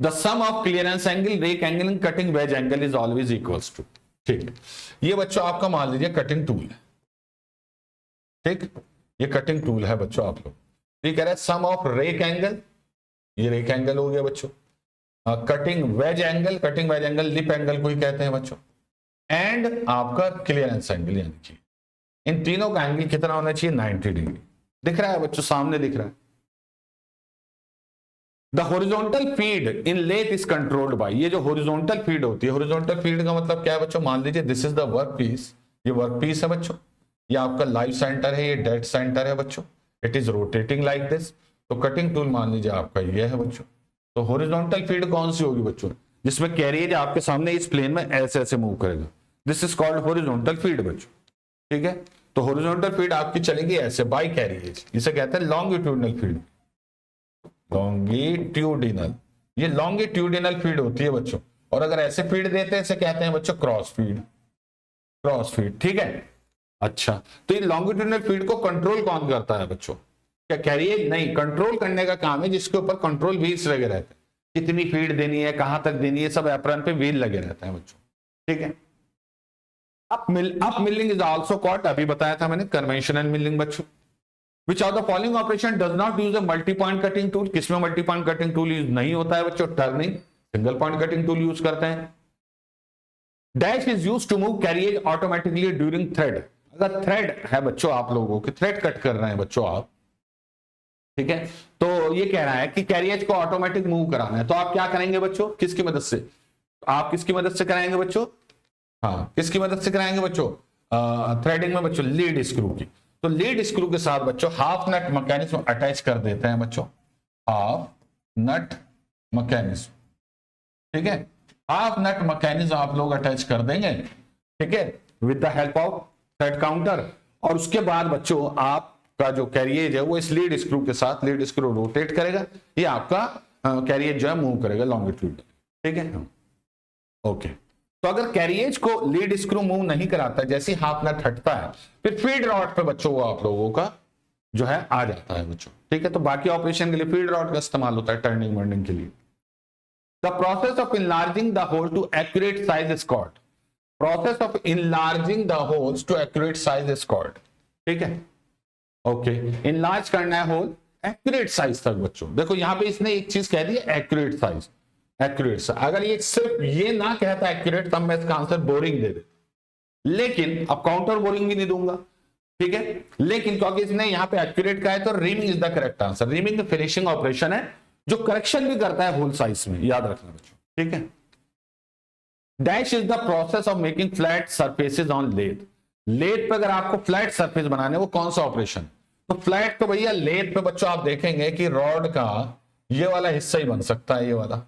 The sum of clearance angle, rake angle and cutting wedge angle is always equals to, ठीक है। ये बच्चों आपका मान लीजिए कटिंग टूल है, ठीक, ये कटिंग टूल है बच्चों आप लोग, ये कह रहे हैं सम ऑफ रेक एंगल, ये रेक एंगल हो गया बच्चों, cutting wedge angle, cutting wedge angle lip angle को ही कहते हैं बच्चों, एंड आपका क्लियरेंस एंगल, यानी कि इन तीनों का एंगल कितना होना चाहिए? 90 डिग्री। दिख रहा है बच्चों, सामने दिख रहा है। The horizontal feed in lathe is controlled by, ये जो हॉरिजॉन्टल फीड होती है, हॉरिजॉन्टल फीड का मतलब क्या है बच्चों? मान लीजिए this is the work piece, ये वर्क पीस है बच्चों, ये आपका लाइव सेंटर है, ये डेड सेंटर है बच्चों, it is rotating like this. तो कटिंग टूल मान लीजिए आपका ये है बच्चों। तो हॉरिजॉन्टल फीड कौन सी होगी बच्चों, जिसमें कैरियज आपके सामने इस प्लेन में ऐसे ऐसे मूव करेगा, this is called horizontal feed बच्चों, ठीक है। तो हॉरिजॉन्टल फीड आपकी चलेगी ऐसे बाय कैरियज, इसे कहते हैं लॉन्गिट्यूडिनल फीड, लॉन्गिट्यूडिनल, ये लॉन्गिट्यूडिनल फीड होती है बच्चों। और अगर ऐसे फीड देते हैं इसे कहते हैं बच्चों क्रॉस फीड, क्रॉस फीड, ठीक है। अच्छा, तो ये लॉन्गिट्यूडिनल फीड को कंट्रोल कौन करता है बच्चों, क्या कैरियज नहीं, कंट्रोल करने का काम है, जिसके ऊपर कंट्रोल व्हील्स लगे रहते हैं, कितनी फीड देनी है, कहां तक देनी है, सब एप्रन पे व्हील लगे रहते हैं बच्चों, ठीक है। Up milling is also called, अभी बताया था मैंने, कन्वेंशनल मिलिंग बच्चों। Which of the following operation does not use a multi-point cutting tool? किसमें multi-point cutting tool यूज नहीं होता है बच्चों, turning, single point cutting tool use करते हैं। Dash is use to move carriage automatically during thread, अगर thread है बच्चों, आप लोगों के थ्रेड कट कर रहे हैं बच्चों आप, ठीक है, तो ये कह रहा है कि कैरियज को ऑटोमेटिक मूव कराना है, तो आप क्या करेंगे बच्चों, किसकी मदद से, आप किसकी मदद से कराएंगे बच्चों, हाँ किसकी मदद से कराएंगे बच्चों, थ्रेडिंग में बच्चों लीड स्क्रू की। तो लीड स्क्रू के साथ बच्चों हाफ नट मैकेनिज्म अटैच कर देते हैं बच्चों, हाफ नट मैकेनिज्म, ठीक है, हाफ नट मैकेनिज्म आप लोग अटैच कर देंगे, ठीक है, with the help of thread counter. और उसके बाद बच्चों आपका जो कैरियज है वो इस लीड स्क्रू के साथ, लीड स्क्रू रोटेट करेगा, ये आपका कैरियज जो है मूव करेगा लॉन्गिट्यूड, ठीक है, ओके। तो अगर कैरियज को लीड स्क्रू मूव नहीं कराता, जैसे हाफ नट हटता है, फिर फीड रॉड पे बच्चों वो आप लोगों का जो है आ जाता है बच्चों, ठीक है। तो बाकी ऑपरेशन के लिए फीड रॉड का इस्तेमाल होता है, टर्निंग वर्निंग के लिए। The process of enlarging the hole to accurate size is called, process of enlarging the holes to accurate size is called, ठीक है, ओके। इनलार्ज करना है होल एक्यूरेट साइज तक बच्चों, देखो यहां पे इसने एक चीज कह दी है एक्यूरेट साइज, एक्यूरेट। अगर ये सिर्फ ये ना कहता एक्यूरेट, तब मैं इसका आंसर बोरिंग दे दे, लेकिन अब काउंटर बोरिंग भी नहीं दूंगा, ठीक है, लेकिन क्योंकि इसने यहां पे एक्यूरेट कहा है तो reaming is the correct answer. Reaming finishing operation है जो करेक्शन भी करता है होल साइज में, याद रखना बच्चों, ठीक है। Dash is the process of making flat surfaces on lathe, lathe पे अगर आपको फ्लैट सरफेस बनाने, वो कौन सा ऑपरेशन, तो फ्लैट तो भैया लेथ पे बच्चों आप देखेंगे कि रॉड का ये वाला हिस्सा ही बन सकता है, ये वाला,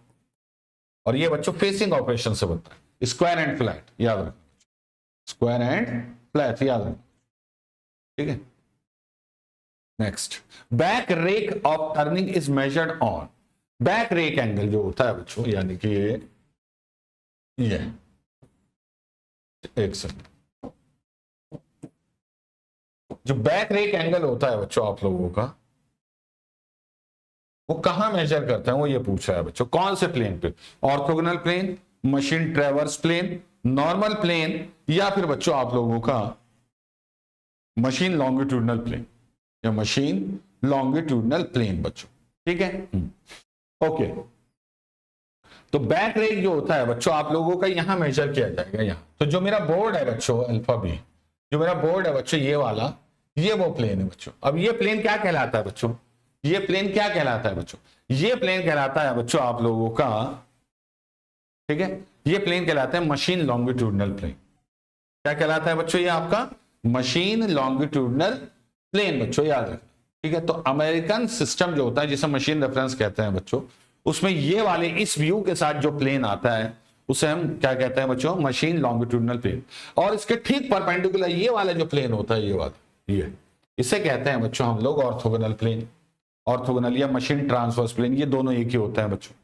और ये बच्चों फेसिंग ऑपरेशन से बनता है, स्क्वायर एंड फ्लैट, याद रखना, स्क्वायर एंड फ्लैट याद रखना, ठीक है। Next, back rake of turning is measured on, back rake angle जो होता है बच्चों, यानी कि ये एक सेकंड, जो बैक रेक एंगल होता है बच्चों आप लोगों का, वो कहां मेजर करते हैं, वो ये पूछ रहा है बच्चों, कौन से प्लेन पे, orthogonal plane, machine traverse plane, normal plane, या फिर बच्चों आप लोगों का मशीन लॉन्गिट्यूडनल प्लेन, या मशीन लॉन्गिट्यूडनल प्लेन बच्चों, ठीक है, ओके। तो बैक रेक जो होता है बच्चों आप लोगों का यहां मेजर किया जाएगा, यहां। तो जो मेरा बोर्ड है बच्चों अल्फा बी, जो मेरा बोर्ड है बच्चों ये वाला, ये वो प्लेन है बच्चों। अब ये प्लेन क्या कहलाता है बच्चों, ये प्लेन क्या कहलाता है बच्चों, ये प्लेन कहलाता है बच्चों आप लोगों का, ठीक है, ये प्लेन कहलाता है मशीन लॉन्गिट्यूडनल प्लेन। क्या कहलाता है बच्चों, ये आपका मशीन लॉन्गिट्यूडनल प्लेन बच्चों, याद रखना, ठीक है। तो अमेरिकन सिस्टम जो होता है जिसे मशीन रेफरेंस कहते हैं बच्चों, उसमें ये वाले इस व्यू के साथ जो प्लेन आता है उसे हम क्या कहते हैं बच्चों, मशीन लॉन्गिट्यूडनल प्लेन। और इसके ठीक परपेंडिकुलर ये वाला जो प्लेन होता है, ये वाला, ये इसे कहते हैं बच्चों हम लोग ऑर्थोगोनल प्लेन, ऑर्थोगोनल या मशीन ट्रांसवर्स प्लेन, ये दोनों एक ही होते हैं बच्चों,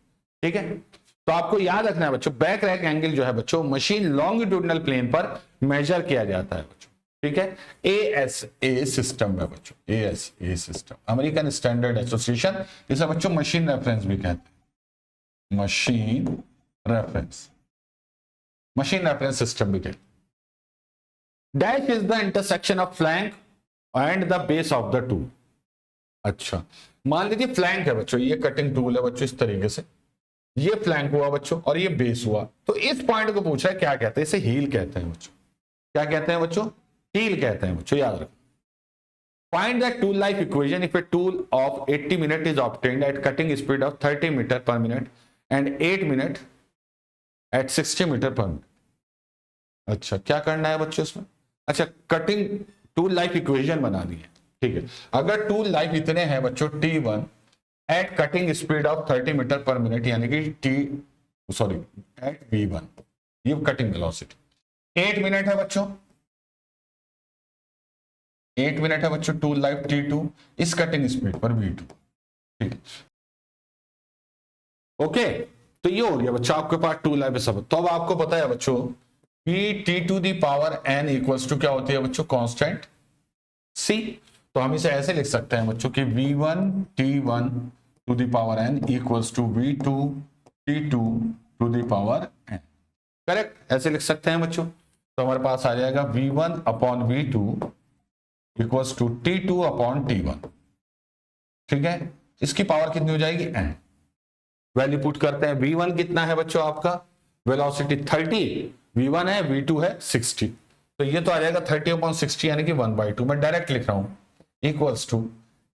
ठीक है। तो आपको याद रखना है बच्चों, बैक रैक एंगल जो है बच्चों मशीन लॉन्गिट्यूडनल प्लेन पर मेजर किया जाता है बच्चों, ठीक है। ASA सिस्टम है बच्चों, ASA system, American standard association, इसे बच्चों मशीन रेफरेंस भी कहते हैं, machine reference, machine reference system भी कहते हैं। Dash is the intersection of flank and the base of the tool. अच्छा, मान लीजिए फ्लैंक है बच्चों, ये कटिंग टूल है बच्चों इस तरीके से, ये फ्लैंक हुआ बच्चों और ये बेस हुआ, तो इस पॉइंट को पूछा है क्या कहते हैं, इसे हील कहते हैं बच्चों, क्या कहते हैं बच्चों, हील कहते हैं बच्चों, याद रखो। Find the tool life equation if a tool of 80 minute is obtained at cutting speed of 30 metre per minute and 8 minute at 60 metre per minute. अच्छा, क्या करना है बच्चों इसमें, अच्छा कटिंग टूल लाइफ इक्वेशन बनानी है, ठीक है। अगर टूल लाइफ इतने हैं बच्चों T1 at cutting speed of 30 metre per minute, यानी कि एट V1, ये कटिंग वेलोसिटी 8 मिनट है बच्चों, 8 मिनट है बच्चों टूल लाइफ T2 इस कटिंग स्पीड पर V2, ठीक है। ओके, तो ये हो गया बच्चों आपके पास टूल लाइफ सब। तो अब आपको पता है बच्चों कि T to the power n equals to क्या होती है बच्चों, कांस्टेंट C। तो हम इसे ऐसे लिख सकते हैं बच्चों कि V1 T1 to the power n equals to V2 T2 to the power n, correct, ऐसे लिख सकते हैं बच्चों। तो हमारे पास आ जाएगा V1 upon V2 equals to T2 upon T1, ठीक है। इसकी पावर कितनी हो जाएगी, n। वैल्यू पुट करते हैं, V1 कितना है बच्चों आपका, वेलोसिटी 30, V1 है, V2 है 60, तो ये तो आ जाएगा 30 अपॉन 60 यानी कि 1/2, मैं डायरेक्ट लिख रहा हूं, इक्वल्स टू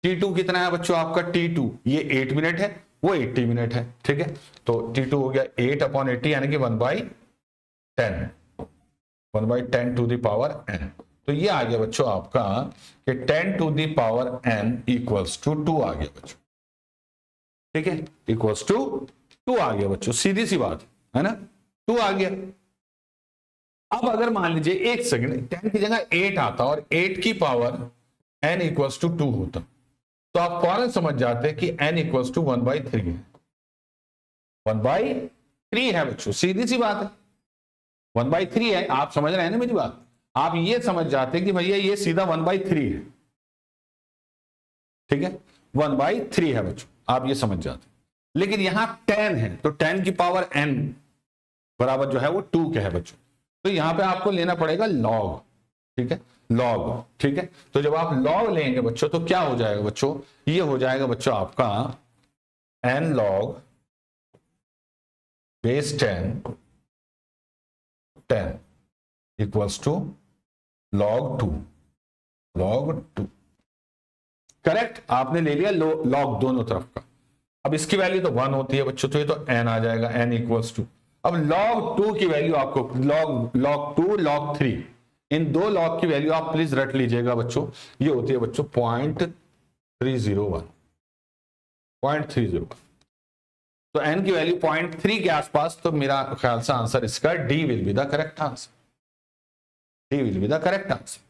T2 कितना है बच्चों आपका, T2 ये 8 मिनट है, वो 80 मिनट है, ठीक है। तो T2 हो गया 8 अपॉन 80 यानी कि 1/10 टू दी पावर n। तो ये आ गया बच्चों आपका कि 10 to the power n equals to 2 आ गया बच्चों, ठीक है, इक्वल्स टू 2 आ गया बच्चों, सीधी सी बात है ना, 2 आ गया। अब अगर मान लीजिए एक सेकंड 10 की जगह 8 आता और 8 की पावर n इक्वल्स टू 2 होता, तो आप फौरन समझ जाते कि n इक्वल्स टू 1/3 है, 1/3 है बच्चों, सीधी सी बात है, 1/3 है। आप समझ रहे हैं ना मेरी बात, आप ये समझ जाते कि भैया ये सीधा 1/3 है, ठीक है, 1/3 है बच्चों, आप ये समझ जाते। लेकिन यहां 10 है, तो 10 की पावर n बराबर जो है वो 2 के है बच्चों, तो यहां पे आपको लेना पड़ेगा लॉग, ठीक है, लॉग, ठीक है। तो जब आप लॉग लेंगे बच्चों तो क्या हो जाएगा बच्चों, ये हो जाएगा बच्चों आपका n log base 10 equals to log 2, correct, आपने ले लिया लॉग दोनों तरफ का। अब इसकी वैल्यू तो 1 होती है बच्चों, तो ये तो n आ जाएगा, n इक्वल्स टू, अब log 2 की वैल्यू आपको log 2 log 3, इन दो लॉग की वैल्यू आप प्लीज रट लीजिएगा बच्चों, ये होती है बच्चों 0.301, तो n की वैल्यू 0.3 के आसपास, तो मेरा ख्याल से आंसर इसका D will be the correct answer, D will be the correct answer.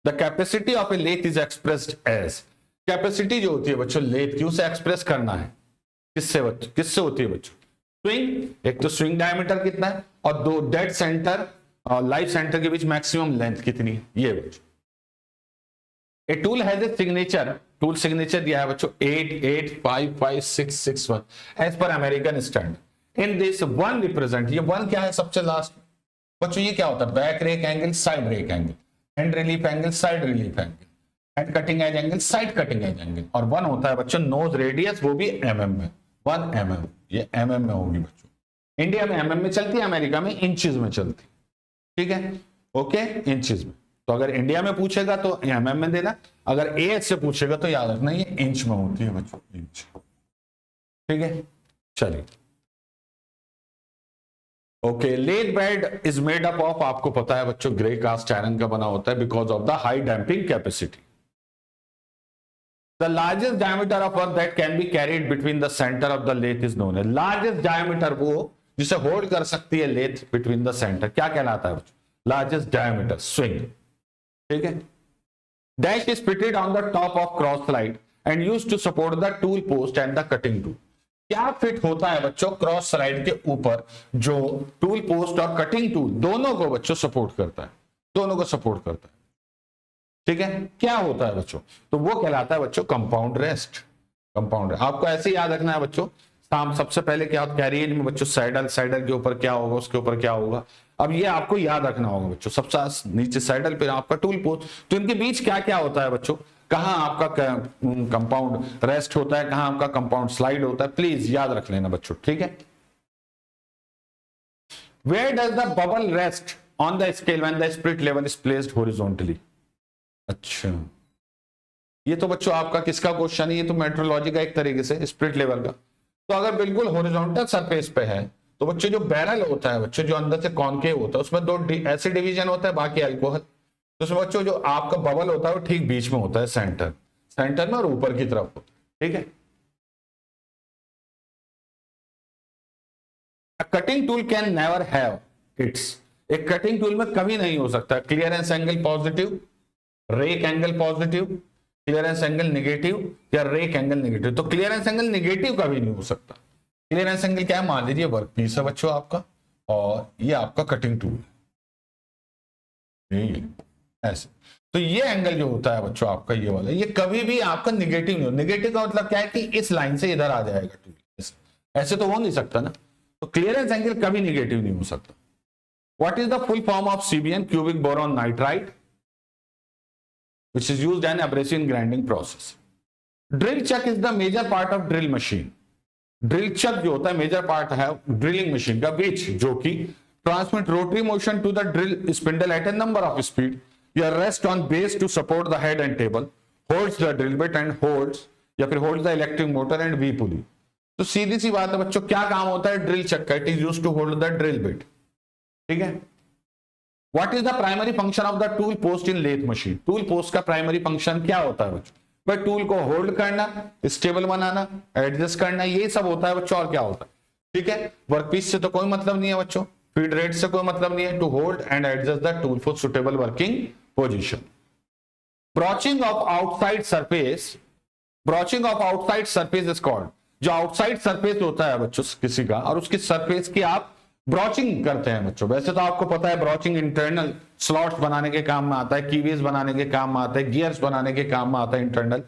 The capacity of a lathe is expressed as, capacity जो होती है बच्चों लेथ की, उसे एक्सप्रेस करना है किससे बच्चों, किससे होती है बच्चों, स्विंग, एक तो स्विंग डायमीटर कितना है और दो डेड सेंटर और लाइफ सेंटर के बीच मैक्सिमम लेंथ कितनी है, ये बच्चों। A tool has a signature, tool signature दिया है बच्चों 88555661 as per American standard. In this one represent, ये वन क्या है सबसे लास्ट बच्चों, ये क्या होता है, back rake angle, side rake angle, hand relief angle, side relief angle, hand cutting edge angle, side cutting edge angle, और वन होता है बच्चों नोज रेडियस, वो भी mm में, 1 mm, ये mm में होगी बच्चों। इंडिया में mm में चलती है, अमेरिका में इंचेस में चलती, ठीक है, ओके, इंचेस में। तो अगर इंडिया में पूछेगा तो mm में देना, अगर AH से पूछेगा तो याद रखना ये इंच में होती है बच्चों, इंच, ठीक है। चलिए, okay, lathe bed is made up of, आपको पता है बच्चों ग्रे कास्ट आयरन का बना होता है, because of the high damping capacity. The largest diameter of work that can be carried between the centre of the lathe is known as, largest diameter वो जिसे होल्ड कर सकती है लेथ बिटवीन द सेंटर, क्या कहलाता है बच्चों, largest diameter, swing, ठीक है। Dash is fitted on the top of cross slide and used to support the tool post and the cutting tool, क्या फिट होता है बच्चों क्रॉस स्लाइड के ऊपर, जो टूल पोस्ट और कटिंग टूल दोनों को बच्चों सपोर्ट करता है, दोनों को सपोर्ट करता है, ठीक है, क्या होता है बच्चों, तो वो कहलाता है बच्चों कंपाउंड रेस्ट, कंपाउंड। आपको ऐसे याद रखना है बच्चों, सबसे पहले क्या होता है कैरियर में बच्चों, सैडल, सैडल के ऊपर क्या होगा, उसके ऊपर क्या होगा, अब ये आपको याद रखना होगा बच्चों, सबसे नीचे सैडल पे आपका टूल पोस्ट, तो इनके बीच क्या क्या होता है बच्चों, कहां आपका कंपाउंड रेस्ट होता है, कहां आपका कंपाउंड स्लाइड होता है, प्लीज याद रख लेना बच्चों, ठीक है। Where does the bubble rest on the scale when the spirit level is placed horizontally, अच्छा, ये तो बच्चों आपका किसका क्वेश्चन है, ये तो मेट्रोलॉजी का एक तरीके से स्पिरिट लेवल का। तो अगर बिल्कुल हॉरिजॉन्टल सरफेस पे है तो बच्चों जो बैरल होता है बच्चों, जो अंदर से कॉनकेव होता है, उसमें दो ऐसे डिवीजन होता है, बाकी अल्कोहल, तो उसमें बच्चों जो आपका बबल होता है वो ठीक बीच में होता है, सेंटर में और ऊपर की तरफ होता है, ठीक है। Cutting tool can never have its, एक कटिंग टूल में कभी नहीं हो सकता clearance angle positive, rake angle positive, clearance angle negative या रेक एंगल नेगेटिव। तो क्लियरेंस एंगल नेगेटिव कभी नहीं हो सकता। क्लियरेंस एंगल क्या है, मान लीजिए वर्क पीस है बच्चों आपका, और ये आपका कटिंग टूल है, ऐसे। तो ये एंगल जो होता है बच्चों आपका ये वाला, ये कभी भी आपका नेगेटिव नहीं हो। नेगेटिव का मतलब क्या है कि इस लाइन से इधर आ जाएगा टूल, ऐसे तो हो नहीं सकता ना। तो क्लियरेंस एंगल कभी नेगेटिव नहीं हो सकता। What is the full form of CBN, cubic boron nitride, which is used in abrasive grinding process. Drill chuck is the major part of drill machine. Drill chuck जो होता है major part है drilling machine का, which जो कि transmit rotary motion to the drill spindle at a number of speed, या rest on base to support the head and table, holds the drill bit and holds, या फिर holds the electric motor and V pulley. तो सीधी सी बात है बच्चों, क्या काम होता है ड्रिल चक का, it is used to hold the drill bit, ठीक है। What is the primary function of the tool post in lathe machine? Tool post का प्राइमरी फंक्शन क्या होता है बच्चों? भाई टूल को होल्ड करना, स्टेबल बनाना, एडजस्ट करना, ये सब होता है बच्चों। और क्या होता है, ठीक है। वर्कपीस से तो कोई मतलब नहीं है बच्चों, फीड रेट से कोई मतलब नहीं है। To hold and adjust the tool for suitable working position. Broaching of outside surface, broaching of outside surface is called, जो आउटसाइड सरफेस होता है बच्चों किसी का, और उसकी सरफेस की आप ब्रॉचिंग करते हैं बच्चों। वैसे तो आपको पता है ब्रॉचिंग इंटरनल स्लॉट्स बनाने के काम में आता है, कीवीज बनाने के काम में आता है, गियर्स बनाने के काम में आता है इंटरनल।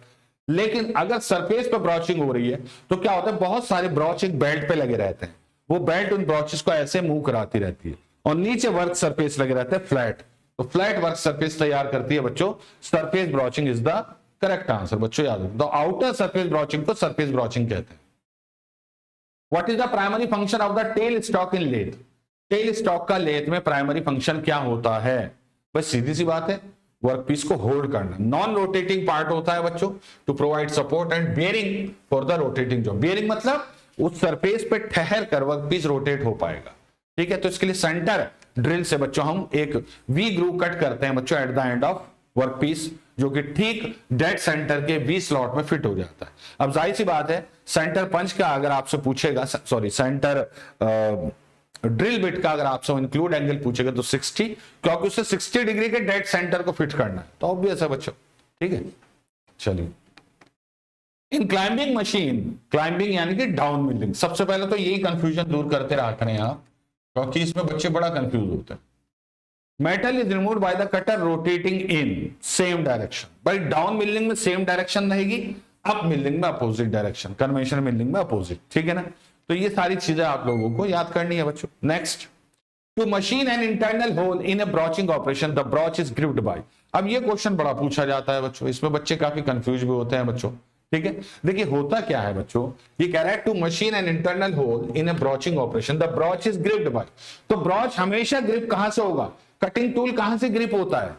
लेकिन अगर सरफेस पे ब्रॉचिंग हो रही है तो क्या होता है, बहुत सारे ब्रॉचिंग बेल्ट पे लगे रहते हैं, वो बेल्ट उन ब्रॉचेस को ऐसे मूव कराती रहती है, और नीचे वर्क सरफेस लगे रहते हैं फ्लैट, तो फ्लैट वर्क सरफेस तैयार करती है बच्चों। Surface broaching is the correct answer बच्चों, याद रखो। तो आउटर सरफेस ब्रॉचिंग को सरफेस ब्रॉचिंग कहते हैं। What is the primary function of the tail stalk in lathe? Tell stock का लेथ में प्राइमरी फंक्शन क्या होता है, बस सीधी सी बात है, वर्कपीस को होल्ड करना। नॉन रोटेटिंग पार्ट होता है बच्चों, to provide support and bearing for the rotating job. Bearing मतलब उस सरफेस पे ठहर कर वर्कपीस रोटेट हो पाएगा, ठीक है। तो इसके लिए सेंटर ड्रिल से बच्चों हम एक वी ग्रूव कट करते हैं बच्चों at the end of workpiece, जो कि ठीक डेड सेंटर के वी स्लॉट में फिट हो जाता है। अब जाहिर सी बात है, सेंटर पंच का अगर आपसे पूछेगा, सॉरी सेंटर ड्रिल बिट का अगर आपसे इंक्लूड एंगल पूछेगा तो 60, क्योंकि उसे 60 डिग्री के डेड सेंटर को फिट करना है, तो ऑब्वियस है बच्चों, ठीक है। चलिए, इन क्लाइंबिंग मशीन, क्लाइंबिंग यानी कि डाउन मिलिंग, सबसे पहले तो यही कंफ्यूजन दूर करते रहा करें आप, क्योंकि इसमें बच्चे बड़ा कंफ्यूज होते हैं। Metal is removed by the cutter rotating in same direction. भाई डाउन मिलिंग में सेम डायरेक्शन रहेगी, अप मिलिंग में अपोजिट डायरेक्शन, कन्वेंशनल मिलिंग में अपोजिट, ठीक है ना। तो ये सारी चीजें आप लोगों को याद करनी है बच्चों। Next, to machine an internal hole in a broaching operation the broach is gripped by. अब ये क्वेश्चन बड़ा पूछा जाता है बच्चों, इसमें बच्चे काफी कंफ्यूज भी होते हैं बच्चों, ठीक है। देखिए होता क्या है बच्चों, ये कह रहा है to machine an internal hole in a broaching operation the broach is gripped by. तो ब्रॉच हमेशा ग्रिप कहां से होगा, कटिंग टूल कहां से ग्रिप होता है,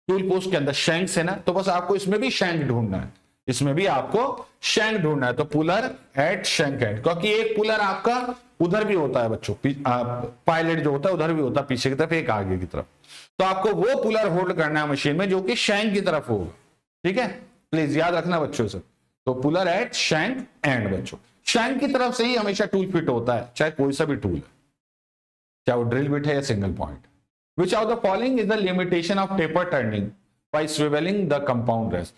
टूल पोस्ट के अंदर शैंक से ना। तो बस आपको इसमें भी शैंक ढूंढना है, इसमें भी आपको शैंक ढूंढना है। तो पुलर एट शैंक एंड, क्योंकि एक पुलर आपका उधर भी होता है बच्चों, पायलट जो होता है उधर भी होता है पीछे की तरफ, एक आगे की तरफ। तो आपको वो पुलर होल्ड करना है मशीन में जो कि शैंक की तरफ होगा, ठीक है। प्लीज याद रखना बच्चों से। तो पुलर एट शैंक एंड बच्चों, शैंक की तरफ से ही हमेशा टूल फिट होता है, चाहे कोई सा भी टूल है, चाहे वो ड्रिल बिट है या single point. Which of the following is the limitation of taper turning by swiveling the compound rest?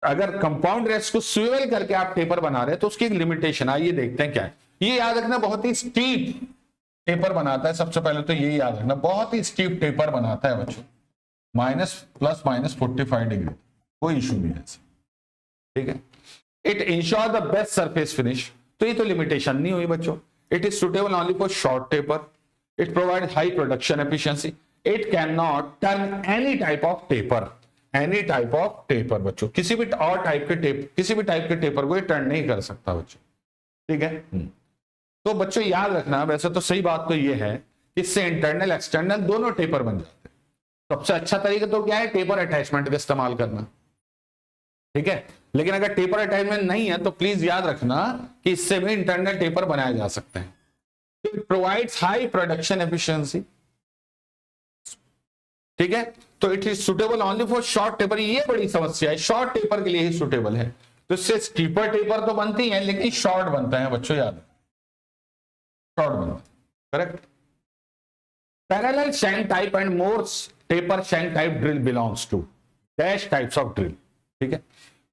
अगर कंपाउंड रेस्ट को स्विवेल करके आप टेपर बना रहे हैं तो उसकी एक लिमिटेशन, आइए देखते हैं क्या है। ये याद रखना, बहुत ही स्टीप टेपर बनाता है। सबसे पहले तो ये याद रखना, बहुत ही स्टीप टेपर बनाता है बच्चों, -45 डिग्री, कोई इशू नहीं है, ठीक है। It ensure the best surface finish, तो ये तो लिमिटेशन नहीं हुई बच्चों। It is suitable only for short taper, it provide high production efficiency, it can not turn any type of taper, any type of taper बच्चों, किसी भी और टाइप के किसी भी टाइप के टेपर को ये टर्न नहीं कर सकता बच्चों, ठीक है। तो बच्चों याद रखना, वैसे तो सही बात तो ये है, इससे इंटरनल एक्सटर्नल दोनों टेपर बन जाते हैं। सबसे अच्छा तरीका तो क्या है, टेपर अटैचमेंट का इस्तेमाल करना, ठीक है। लेकिन अगर टेपर अटैचमेंट नहीं है तो प्लीज याद रखना कि इससे भी इंटरनल टेपर बनाए जा सकते हैं। It provides high production efficiency, ठीक है। तो it is suitable only for short taper. ये बड़ी समस्या है, शॉर्ट टेपर के लिए ही सुटेबल है। तो इससे स्टीपर टेपर तो बनती है लेकिन शॉर्ट बनता है बच्चों, याद शॉर्ट बनता है, correct. Parallel shank type and Morse taper shank type drill belongs to dash types of drill, ठीक है।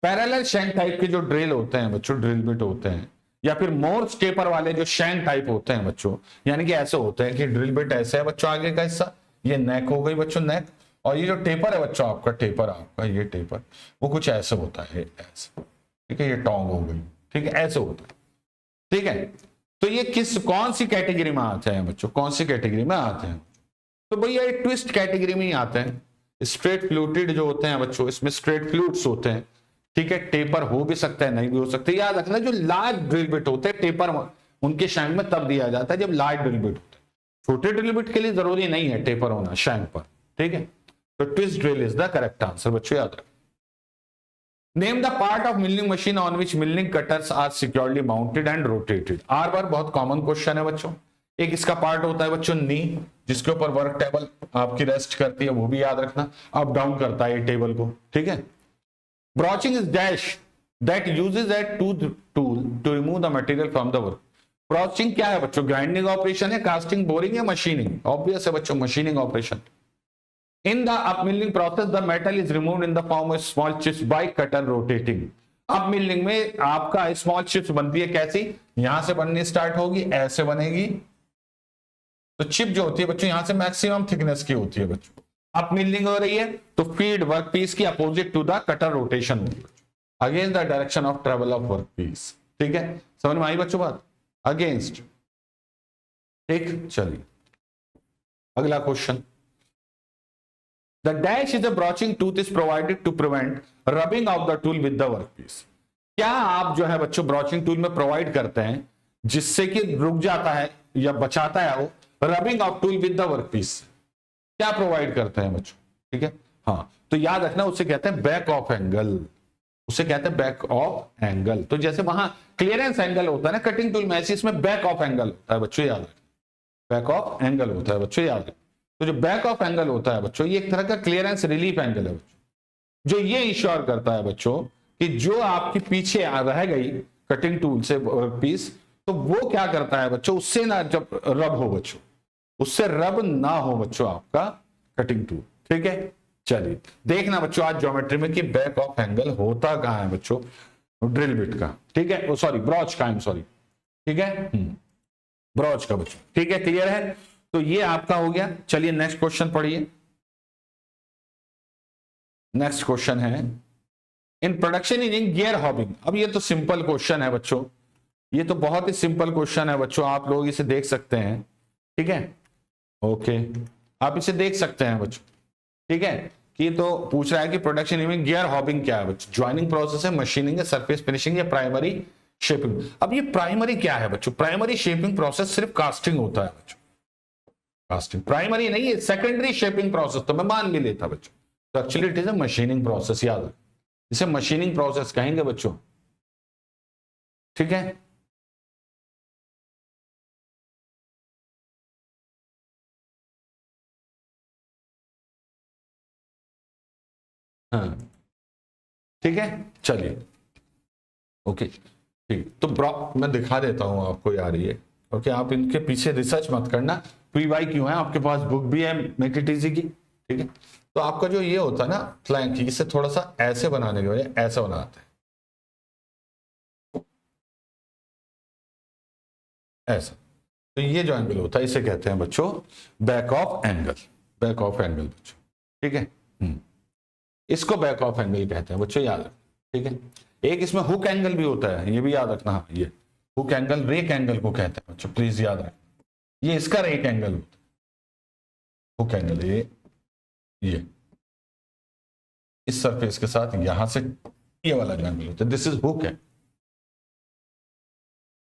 पैरेलल शैंक टाइप के जो ड्रिल होते हैं बच्चों, ड्रिल बिट होते हैं, या फिर मोर्स टेपर वाले जो शैंक टाइप होते हैं बच्चों, यानी कि ऐसे होते हैं कि ड्रिल बिट ऐसे है बच्चों, आगे का हिस्सा ये नेक हो गई बच्चों, नेक, और ये जो टेपर है बच्चों आपका, टेपर आपका ये टेपर वो कुछ ऐसे होता है, ऐसे, ठीक है, ये टोंग हो गई, ठीक है, ऐसे होता है, ठीक है। तो ये कौन सी कैटेगरी में आते हैं बच्चों, कौन सी कैटेगरी में आते हैं? तो भैया ये ट्विस्ट कैटेगरी में ही आते हैं। स्ट्रेट फ्लूटेड जो होते हैं बच्चों, इसमें स्ट्रेट फ्लूट्स होते हैं, ठीक है। टेपर हो भी सकता है, नहीं भी हो सकता है। याद रखना जो लार्ज ड्रिल बिट होते हैं टेपर उनके शैंक में तब दिया जाता है जब लार्ज ड्रिल बिट होते हैं। छोटे ड्रिल बिट के लिए जरूरी नहीं है टेपर होना शैंक पर, ठीक है। तो twist drill is the correct answer बच्चों, याद रखना। Name the part of milling machine on which milling cutters are securely mounted and rotated. आर बार बहुत कॉमन क्वेश्चन है बच्चों। एक इसका पार्ट होता है बच्चों नी, जिसके ऊपर वर्क टेबल आपकी रेस्ट करती है, वो भी याद रखना, अप डाउन करता है ये टेबल को, ठीक है। Broaching is dash that uses a tooth tool to remove the material from the work. Broaching क्या है बच्चों? ग्राइंडिंग ऑपरेशन है, कास्टिंग, बोरिंग या मशीनिंग? ऑब्वियस है बच्चों, machining operation. In the upmilling process, the metal is removed in the form of small chips by cutter rotating. अपमिलिंग में आपका small chips बनती है, कैसी? यहां से बननी स्टार्ट होगी, ऐसे बनेगी। तो चिप जो होती है बच्चों यहां से मैक्सिमम थिकनेस की होती है बच्चों। अपमिलिंग हो रही है तो फीड वर्क पीस की opposite to the cutter rotation होगी, against the direction of travel of work piece, ठीक है। समझ में आई बच्चों बात? अगेंस्ट, ठीक। चलिए अगला question. The dash is a broaching tooth is provided to prevent rubbing of the tool with the workpiece. क्या आप जो है बच्चों ब्रॉचिंग टूल में प्रोवाइड करते हैं जिससे कि रुक जाता है या बचाता है वो rubbing of tool with the workpiece? क्या प्रोवाइड करते हैं बच्चों, ठीक है। हाँ, तो याद रखना उसे कहते हैं बैक ऑफ एंगल, उसे कहते हैं बैक ऑफ एंगल। तो जैसे वहां क्लियरेंस एंगल होता है ना कटिंग टूल में, ऐसे इसमें बैक ऑफ एंगल होता है बच्चों, याद रखना, बैक ऑफ एंगल होता है बच्चों, याद रखना। तो जो बैक ऑफ एंगल होता है बच्चों, ये एक तरह का क्लियरेंस रिलीफ एंगल है बच्चों, जो ये इंश्योर करता है बच्चों कि जो आपकी पीछे रह गई कटिंग टूल से पीस, तो वो क्या करता है बच्चों, उससे ना जब रब हो बच्चों, उससे रब ना हो बच्चों आपका कटिंग टूल, ठीक है। चलिए देखना बच्चों आज ज्योमेट्री में कि बैक ऑफ एंगल होता कहां है बच्चों, ड्रिल बिट का, ठीक है, सॉरी ब्रॉच का, सॉरी, ठीक है, ब्रॉच का बच्चों, ठीक है, क्लियर है। तो ये आपका हो गया। चलिए नेक्स्ट क्वेश्चन पढ़िए। नेक्स्ट क्वेश्चन है in production engineering gear hobbing. अब ये तो सिंपल क्वेश्चन है बच्चों, ये तो बहुत ही सिंपल क्वेश्चन है बच्चों, आप लोग इसे देख सकते हैं, ठीक है, ओके, आप इसे देख सकते हैं बच्चों, ठीक है। कि तो पूछ रहा है कि प्रोडक्शन इंजीनियरिंग गियर हॉबिंग क्या है बच्चों? ज्वाइनिंग प्रोसेस है, मशीनिंग है, सरफेस फिनिशिंग या प्राइमरी शेपिंग? अब ये प्राइमरी क्या है बच्चों? प्राइमरी शेपिंग प्रोसेस सिर्फ कास्टिंग होता है बच्चों, कास्टिंग प्राइमरी नहीं है, सेकेंडरी शेपिंग प्रोसेस तो मैं मान भी लेता बच्चों। तो actually it is a machining process, याद है, इसे मशीनिंग प्रोसेस कहेंगे बच्चों, ठीक है। हाँ ठीक है, चलिए ओके, ठीक। तो मैं दिखा देता हूं आपको यार ये, ओके, आप इनके पीछे रिसर्च मत करना, प्रीवाई क्यों है, आपके पास बुक भी है मेक इट इजी की, ठीक है। तो आपका जो ये होता है ना फ्लैंक, इसे थोड़ा सा ऐसे बनाने के बजाय ऐसा बनाते हैं, ऐसा। तो ये जो एंगल होता है इसे कहते हैं बच्चों back of angle, back of angle बच्चों, ठीक है। इसको बैक ऑफ एंगल कहते हैं बच्चों, याद रखना, ठीक है। एक इसमें हुक एंगल भी होता है, ये भी याद रखना। हाँ, ये हुक एंगल रेक एंगल को कहते हैं बच्चों, प्लीज याद रखना, ये इसका रेक एंगल होता है, हुक एंगल, ये इस सरफेस के साथ यहां से ये वाला जो एंगल होता है, दिस इज हुक है।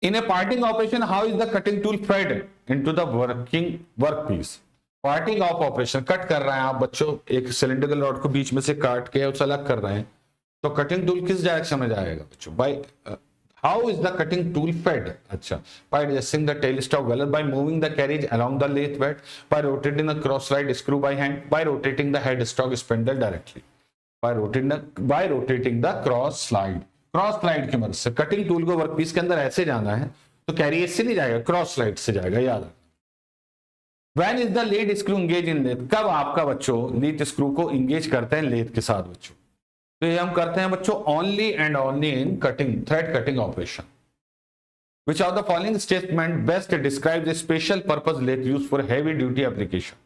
In a parting operation how is the cutting tool fed into the working workpiece? Parting of operation, cut कर रहे हैं आप बच्चों, एक सिलेंड्रिकल रॉड को बीच में से काट के उसे अलग कर रहे हैं, तो कटिंग टूल किस डायरेक्शन में जाएगा बच्चों? By how is the cutting tool fed? अच्छा, by adjusting the tail stock weller, by moving the carriage along the lathe bed, by rotating the cross slide screw by hand, by rotating the head stock spindle directly, by rotating the cross slide की मदद से। Cutting tool को workpiece के अंदर ऐसे जाना है तो कैरिज से नहीं जाएगा, क्रॉस स्लाइड से जाएगा, याद रखना। When is the lead screw engage in lathe? कब आपका बच्चों लीथ स्क्रू को इंगेज करते हैं लेथ के साथ बच्चों? तो ये हम करते हैं बच्चों only and only in cutting, thread cutting operation. Which of the following statement best describes the special purpose lathe used for heavy duty application?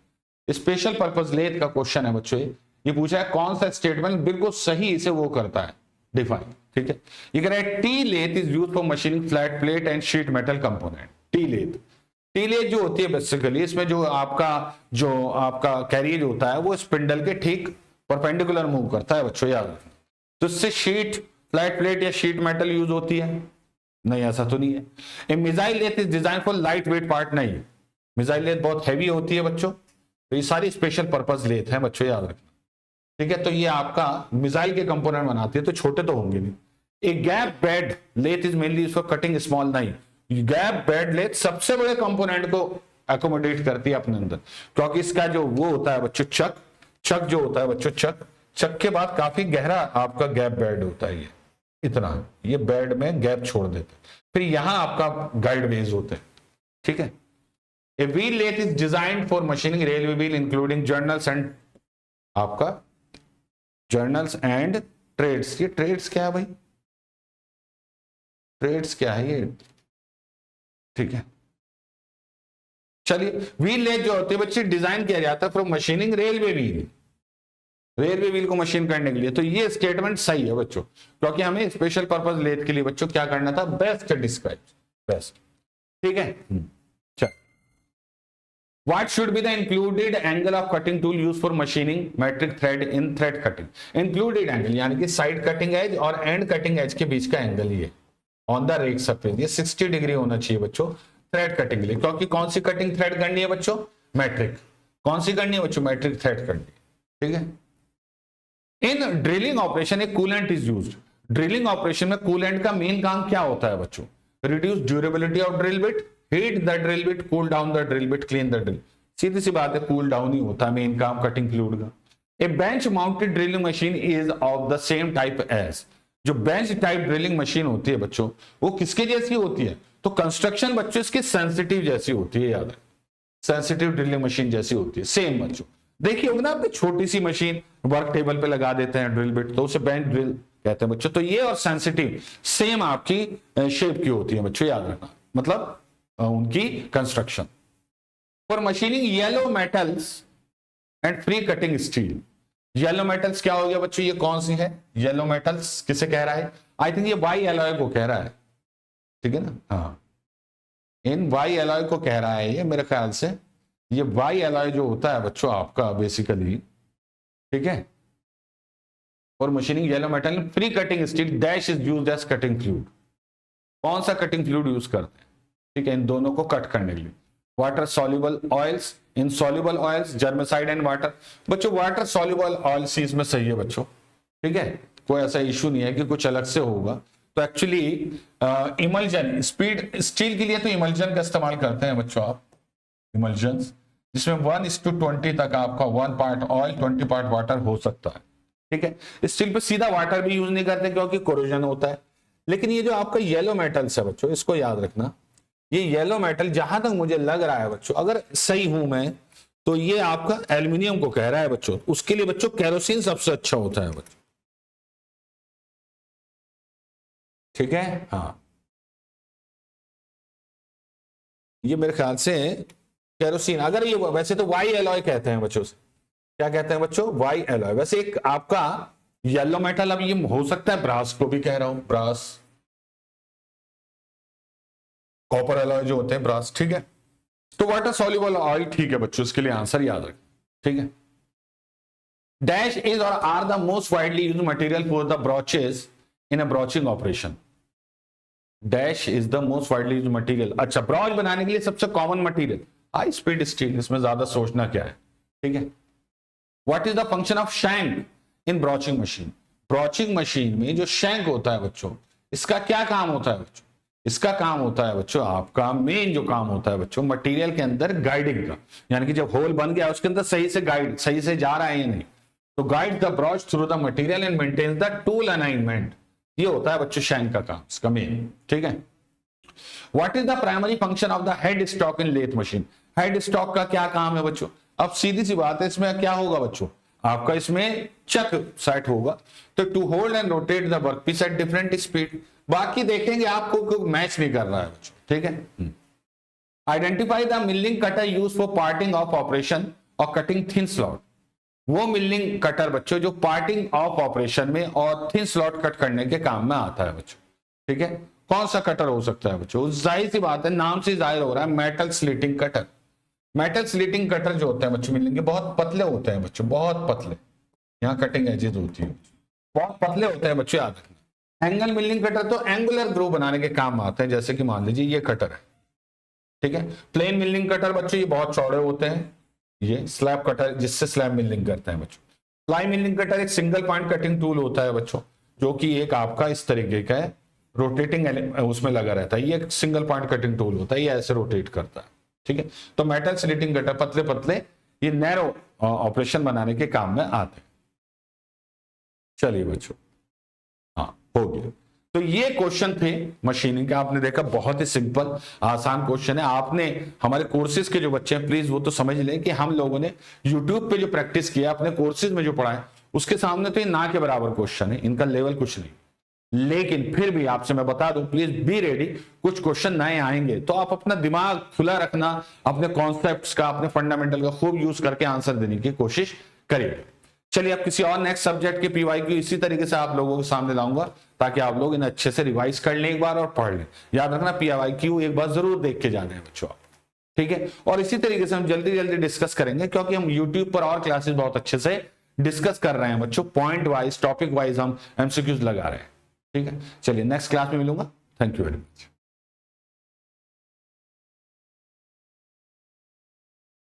Special purpose lathe का क्वेश्चन है बच्चों, ये पूछा है कौन सा स्टेटमेंट बिल्कुल सही इसे वो करता है डिफाइन, ठीक है। ये कह रहा है T lathe is used for machining flat plate and sheet metal component. T lathe जो होती है बेसिकली, इसमें जो आपका कैरियज होता है वो स्पिंडल के ठीक परपेंडिकुलर मूव करता है बच्चों, याद रखना। तो इससे शीट, फ्लैट प्लेट या शीट मेटल यूज होती है? नहीं, ऐसा तो नहीं है। A missile lathe is design for light weight part, नहीं, मिसाइल लेथ बहुत हैवी होती है बच्चों। तो ये सारी स्पेशल पर्पज लेथ है बच्चों, याद रखना, ठीक है। तो ये आपका मिसाइल के कंपोनेंट बनाती है, तो छोटे तो होंगे नहीं। A gap bed lathe is mainly used for cutting small, नहीं, गैप बेड लेथ सबसे बड़े कंपोनेंट को एकोमोडेट करती है अपने अंदर, क्योंकि इसका जो वो होता है बच्चों चक जो होता है बच्चों, चक के बाद काफी गहरा आपका गैप बेड होता है, ये इतना, ये बेड में गैप छोड़ देते हैं। फिर यहां आपका गाइड वेज होते हैं, ठीक है। A wheel lathe is designed for machining railway wheel including journals and आपका जर्नल्स एंड ट्रेड्स। ये ट्रेड्स क्या है भाई? ट्रेड्स क्या है ये? ठीक है, चलिए। व्हील लेथ जो होती है बच्चे डिजाइन किया जाता है फॉर मशीनिंग रेलवे व्हील को मशीन करने के लिए। तो ये स्टेटमेंट सही है बच्चों, क्योंकि हमें स्पेशल पर्पस लेथ के लिए बच्चों क्या करना था? बेस्ट डिस्क्राइब, बेस्ट, ठीक है। चल, what should be the included angle of cutting tool use for machining metric thread in thread cutting? Included angle यानी कि साइड कटिंग एज और एंड कटिंग एज के बीच का एंगल, ये ऑन द रेक सरफेस, ये 60 डिग्री होना चाहिए बच्चों थ्रेड कटिंग के लिए। क्योंकि कौन सी कटिंग थ्रेड करनी है बच्चों? मैट्रिक। कौन सी करनी है बच्चों? मैट्रिक थ्रेड करनी है, ठीक है। इन ड्रिलिंग ऑपरेशन एक coolant is used. Drilling operation में कूलेंट का मेन काम क्या होता है बच्चों? Reduce durability of drill bit, heat the drill bit, cool down the drill bit, clean the drill. सीधी सी बात है, कूल डाउन ही होता है मेन काम कटिंग फ्लूइड का। A bench mounted drilling machine is of the same type as. जो bench type drilling machine होती है बच्चों, वो किसके जैसी होती है? तो कंस्ट्रक्शन बच्चों इसकी सेंसिटिव जैसी होती है, याद है, सेंसिटिव ड्रिलिंग मशीन जैसी होती है, सेम बच्चों। देखिए होगा ना आपने, छोटी सी मशीन वर्क टेबल पे लगा देते हैं ड्रिल बिट, तो उसे बेंच ड्रिल कहते हैं बच्चों। तो ये और सेंसिटिव सेम आपकी शेप की होती है बच्चों, याद रखना, मतलब उनकी construction. For machining yellow metals and free cutting steel. Yellow metals क्या हो गया बच्चों? ये कौन सी है येलो मेटल्स? किसे कह रहा है? आई थिंक ये वाई एलॉय को कह रहा है, ठीक है ना? हाँ, इन वाई एलॉय को कह रहा है ये, मेरे ख्याल से ये वाई एलॉय जो होता है बच्चों आपका बेसिकली, ठीक है। और machining yellow metal free cutting steel dash is used as cutting fluid. कौन सा कटिंग फ्लूइड यूज करते हैं? ठीक है, इन दोनों को कट करने के लिए। Water soluble oils, insoluble oils, germicide and water. बच्चों वाटर सॉल्युबल ऑयल्स इसमें सही है बच्चों, ठीक है, कोई ऐसा इशू नहीं है कि कुछ अलग से होगा। तो एक्चुअली इमल्जन, स्पीड स्टील के लिए तो इमल्जन का इस्तेमाल करते हैं बच्चों आप, इमल्जन, जिसमें 1:20 तक आपका 1 पार्ट ऑयल 20 पार्ट वाटर हो सकता है, ठीक है। स्टील पे सीधा वाटर भी यूज नहीं करते क्योंकि कोरोजन होता है। लेकिन ये जो आपका येलो मेटल्स है बच्चों, इसको याद रखना, ये येलो मेटल जहां तक मुझे लग रहा है बच्चों, अगर सही हूं मैं, तो ये आपका एल्यूमिनियम को कह रहा है बच्चों। उसके लिए बच्चों केरोसिन सबसे अच्छा होता है बच्चों, ठीक है। हाँ, ये मेरे ख्याल से केरोसिन, अगर ये वैसे तो वाई एलॉय कहते हैं बच्चों से, क्या कहते हैं बच्चों? Y alloy. वैसे एक आपका येलो मेटल, अब ये हो सकता है ब्रास को भी कह रहा हूं, ब्रास, कॉपर एलॉय जो होते हैं ब्रास, ठीक है। तो वाटर सॉल्युबल ऑयल ठीक है बच्चों, इसके लिए आंसर याद रखें, ठीक है। Dash is or are the most widely used material for the broaches in a broaching operation. Dash is the most widely used material. अच्छा, ब्रॉच बनाने के लिए सबसे common material high speed steel, इसमें ज्यादा सोचना क्या है, ठीक है। What is the function of shank in broaching machine? Broaching machine में जो शैंक होता है बच्चों, इसका क्या काम होता है बच्चों? इसका काम होता है बच्चों, आपका मेन जो काम होता है बच्चों, मटेरियल के अंदर गाइडिंग का, यानी कि जब होल बन गया उसके अंदर सही से जा रहा है या नहीं, तो guide the brush through the material and maintains the tool alignment. ये होता है बच्चों शैंक का काम, इसका मेन। ठीक है। What is the primary function of the head stock in lathe machine? Head stock का क्या काम है बच्चों? अब सीधी सी बात है, इसमें क्या होगा बच्चों, आपका इसमें चक सेट होगा, तो to hold and rotate the workpiece at different speed. बाकी देखेंगे आपको मैच नहीं कर रहा है बच्चों। ठीक है। Identify the milling cutter use for parting of operation और कटिंग थिन स्लॉट। वो मिलिंग कटर बच्चों जो पार्टिंग ऑफ ऑपरेशन में और थिन स्लॉट कट करने के काम में आता है बच्चों। ठीक है। कौन सा कटर हो सकता है बच्चों? जाहिर सी बात है, नाम से जाहिर हो रहा है, metal slitting cutter. Metal slitting cutter जो होते हैं बच्चों मिलिंग के, बहुत पतले होते हैं बच्चों, बहुत पतले। यहाँ कटिंग एजेस होती है, बहुत पतले होते हैं बच्चों, याद रखना। एंगल मिलिंग कटर तो एंगुलर ग्रूव बनाने के काम आते हैं, जैसे कि मान लीजिए ये कटर है। ठीक है। प्लेन मिलिंग कटर बच्चों ये बहुत चौड़े होते हैं। ये स्लैब कटर जिससे स्लैब मिलिंग करते हैं बच्चों। फ्लाई मिलिंग कटर एक सिंगल पॉइंट कटिंग टूल होता है बच्चों, जो कि एक आपका इस तरीके का है, रोटेटिंग उसमें लगा रहता है। ये एक सिंगल पॉइंट कटिंग टूल होता है, ये ऐसे रोटेट करता है। ठीक है। तो मेटल स्लिटिंग कटर पतले पतले, ये नैरो ऑपरेशन बनाने के काम में आते हैं। चलिए बच्चों, हाँ हो गया। तो ये क्वेश्चन थे मशीनिंग के, आपने देखा बहुत ही सिंपल आसान क्वेश्चन है। आपने हमारे कोर्सेज के जो बच्चे हैं प्लीज वो तो समझ लें कि हम लोगों ने यूट्यूब पे जो प्रैक्टिस किया, अपने कोर्सेज में जो पढ़ा है, उसके सामने तो ये ना के बराबर क्वेश्चन है, इनका लेवल कुछ नहीं। लेकिन फिर भी आपसे मैं बता दूं, प्लीज बी रेडी, कुछ क्वेश्चन नए आएंगे तो आप अपना दिमाग खुला रखना, अपने कॉन्सेप्ट्स का, अपने फंडामेंटल का खूब यूज करके आंसर देने की कोशिश करिए। चलिए अब किसी और नेक्स्ट सब्जेक्ट के पीवाईक्यू इसी तरीके से आप लोगों के सामने लाऊंगा, ताकि आप लोग इन्हें अच्छे से रिवाइज कर लें एक बार और पढ़ लें। याद रखना पीवाईक्यू एक बार जरूर देख के जाना है बच्चों, ठीक है। और इसी तरीके से हम जल्दी जल्दी डिस्कस करेंगे, क्योंकि हम यूट्यूब पर और क्लासेस बहुत अच्छे से डिस्कस कर रहे हैं बच्चों, पॉइंट वाइज, टॉपिक वाइज हम एमसीक्यूज लगा रहे हैं। ठीक है। चलिए नेक्स्ट क्लास में मिलूंगा। Thank you very much.